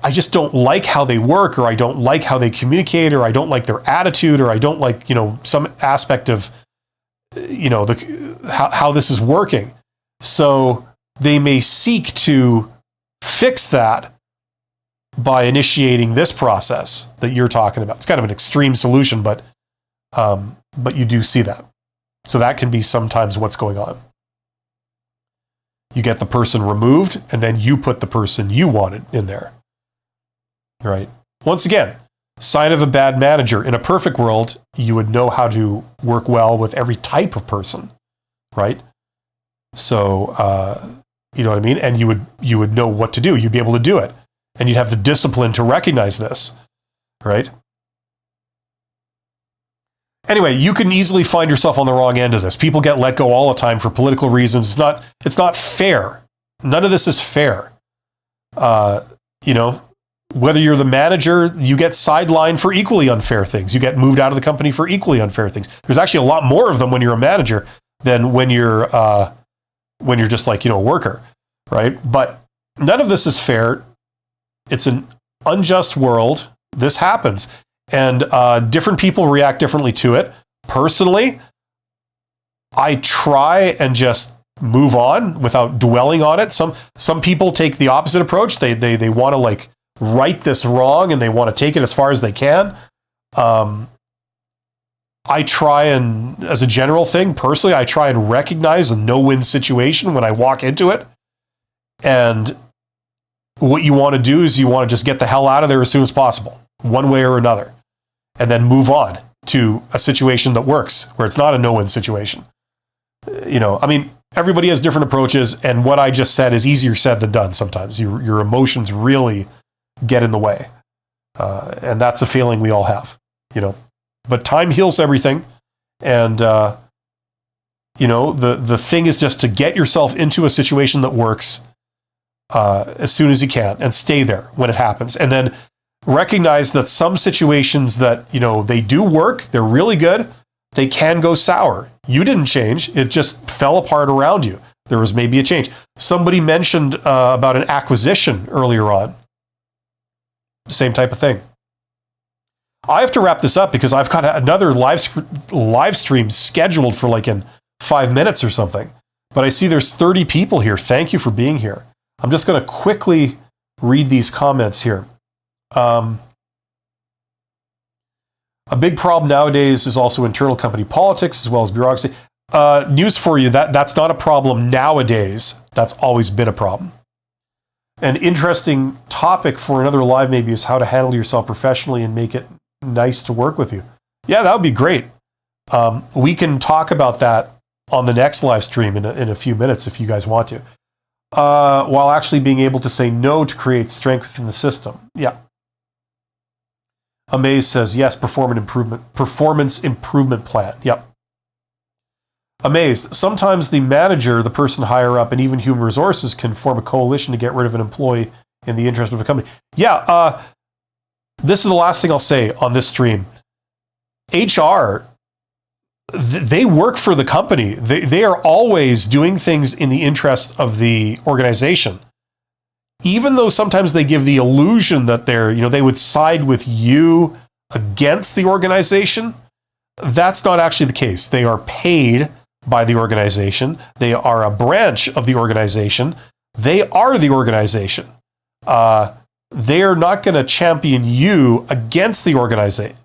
I just don't like how they work, or I don't like how they communicate, or I don't like their attitude, or I don't like, some aspect of, how this is working. So they may seek to fix that by initiating this process that you're talking about. It's kind of an extreme solution, but you do see that. So that can be sometimes what's going on. You get the person removed, and then you put the person you wanted in there. Right? Once again, sign of a bad manager. In a perfect world, you would know how to work well with every type of person, right? So, you know what I mean? And you would know what to do. You'd be able to do it. And you'd have the discipline to recognize this, right? Anyway, you can easily find yourself on the wrong end of this. People get let go all the time for political reasons. It's not fair. None of this is fair. Whether you're the manager, you get sidelined for equally unfair things. You get moved out of the company for equally unfair things. There's actually a lot more of them when you're a manager than when you're just like, a worker, right? But none of this is fair. It's an unjust world. This happens. And different people react differently to it. Personally, I try and just move on without dwelling on it. Some people take the opposite approach. They want to right this wrong, and they want to take it as far as they can. I try and, as a general thing, personally, I try and recognize a no-win situation when I walk into it. And what you want to do is you want to just get the hell out of there as soon as possible, one way or another, and then move on to a situation that works, where it's not a no-win situation. Everybody has different approaches, and what I just said is easier said than done sometimes. Your emotions really get in the way. And that's a feeling we all have, But time heals everything. And, the thing is just to get yourself into a situation that works as soon as you can and stay there when it happens. And then recognize that some situations that, they do work, they're really good, they can go sour. You didn't change. It just fell apart around you. There was maybe a change. Somebody mentioned about an acquisition earlier on. Same type of thing. I have to wrap this up because I've got another live stream scheduled for like in 5 minutes or something. But I see there's 30 people here. Thank you for being here. I'm just going to quickly read these comments here. A big problem nowadays is also internal company politics as well as bureaucracy. News for you, that's not a problem nowadays. That's always been a problem. An interesting topic for another live maybe is how to handle yourself professionally and make it nice to work with you. Yeah, that would be great. We can talk about that on the next live stream in a few minutes if you guys want to. While actually being able to say no to create strength within the system. Yeah. Amaze says, yes, performance improvement plan. Yep. Amazed. Sometimes the manager, the person higher up, and even human resources can form a coalition to get rid of an employee in the interest of a company. Yeah, this is the last thing I'll say on this stream. HR, they work for the company. They are always doing things in the interest of the organization. Even though sometimes they give the illusion that they would side with you against the organization, that's not actually the case. They are paid by the organization. They are a branch of the organization. They are the organization. They are not going to champion you against the organization.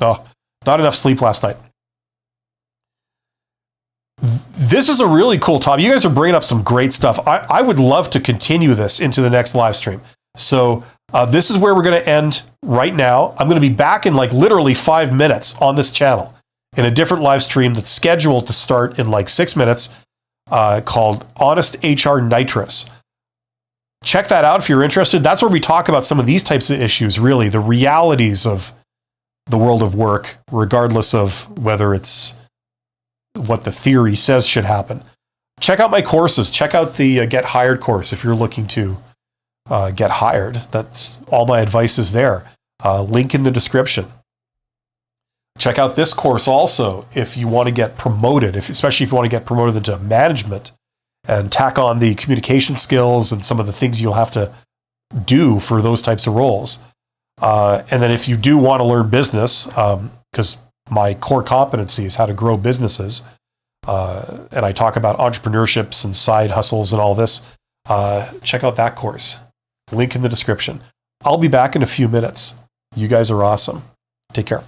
Oh, not enough sleep last night. This is a really cool topic. You guys are bringing up some great stuff. I would love to continue this into the next live stream. So this is where we're going to end right now. I'm going to be back in like literally 5 minutes on this channel in a different live stream that's scheduled to start in like 6 minutes called Honest HR Nitrous. Check that out if you're interested. That's where we talk about some of these types of issues, really, the realities of the world of work, regardless of whether it's what the theory says should happen. Check out my courses. Check out the Get Hired course if you're looking to get hired. That's all my advice is there. Link in the description. Check out this course also if you want to get promoted, especially if you want to get promoted into management and tack on the communication skills and some of the things you'll have to do for those types of roles. And then if you do want to learn business, because my core competency is how to grow businesses, and I talk about entrepreneurships and side hustles and all this, check out that course. Link in the description. I'll be back in a few minutes. You guys are awesome. Take care.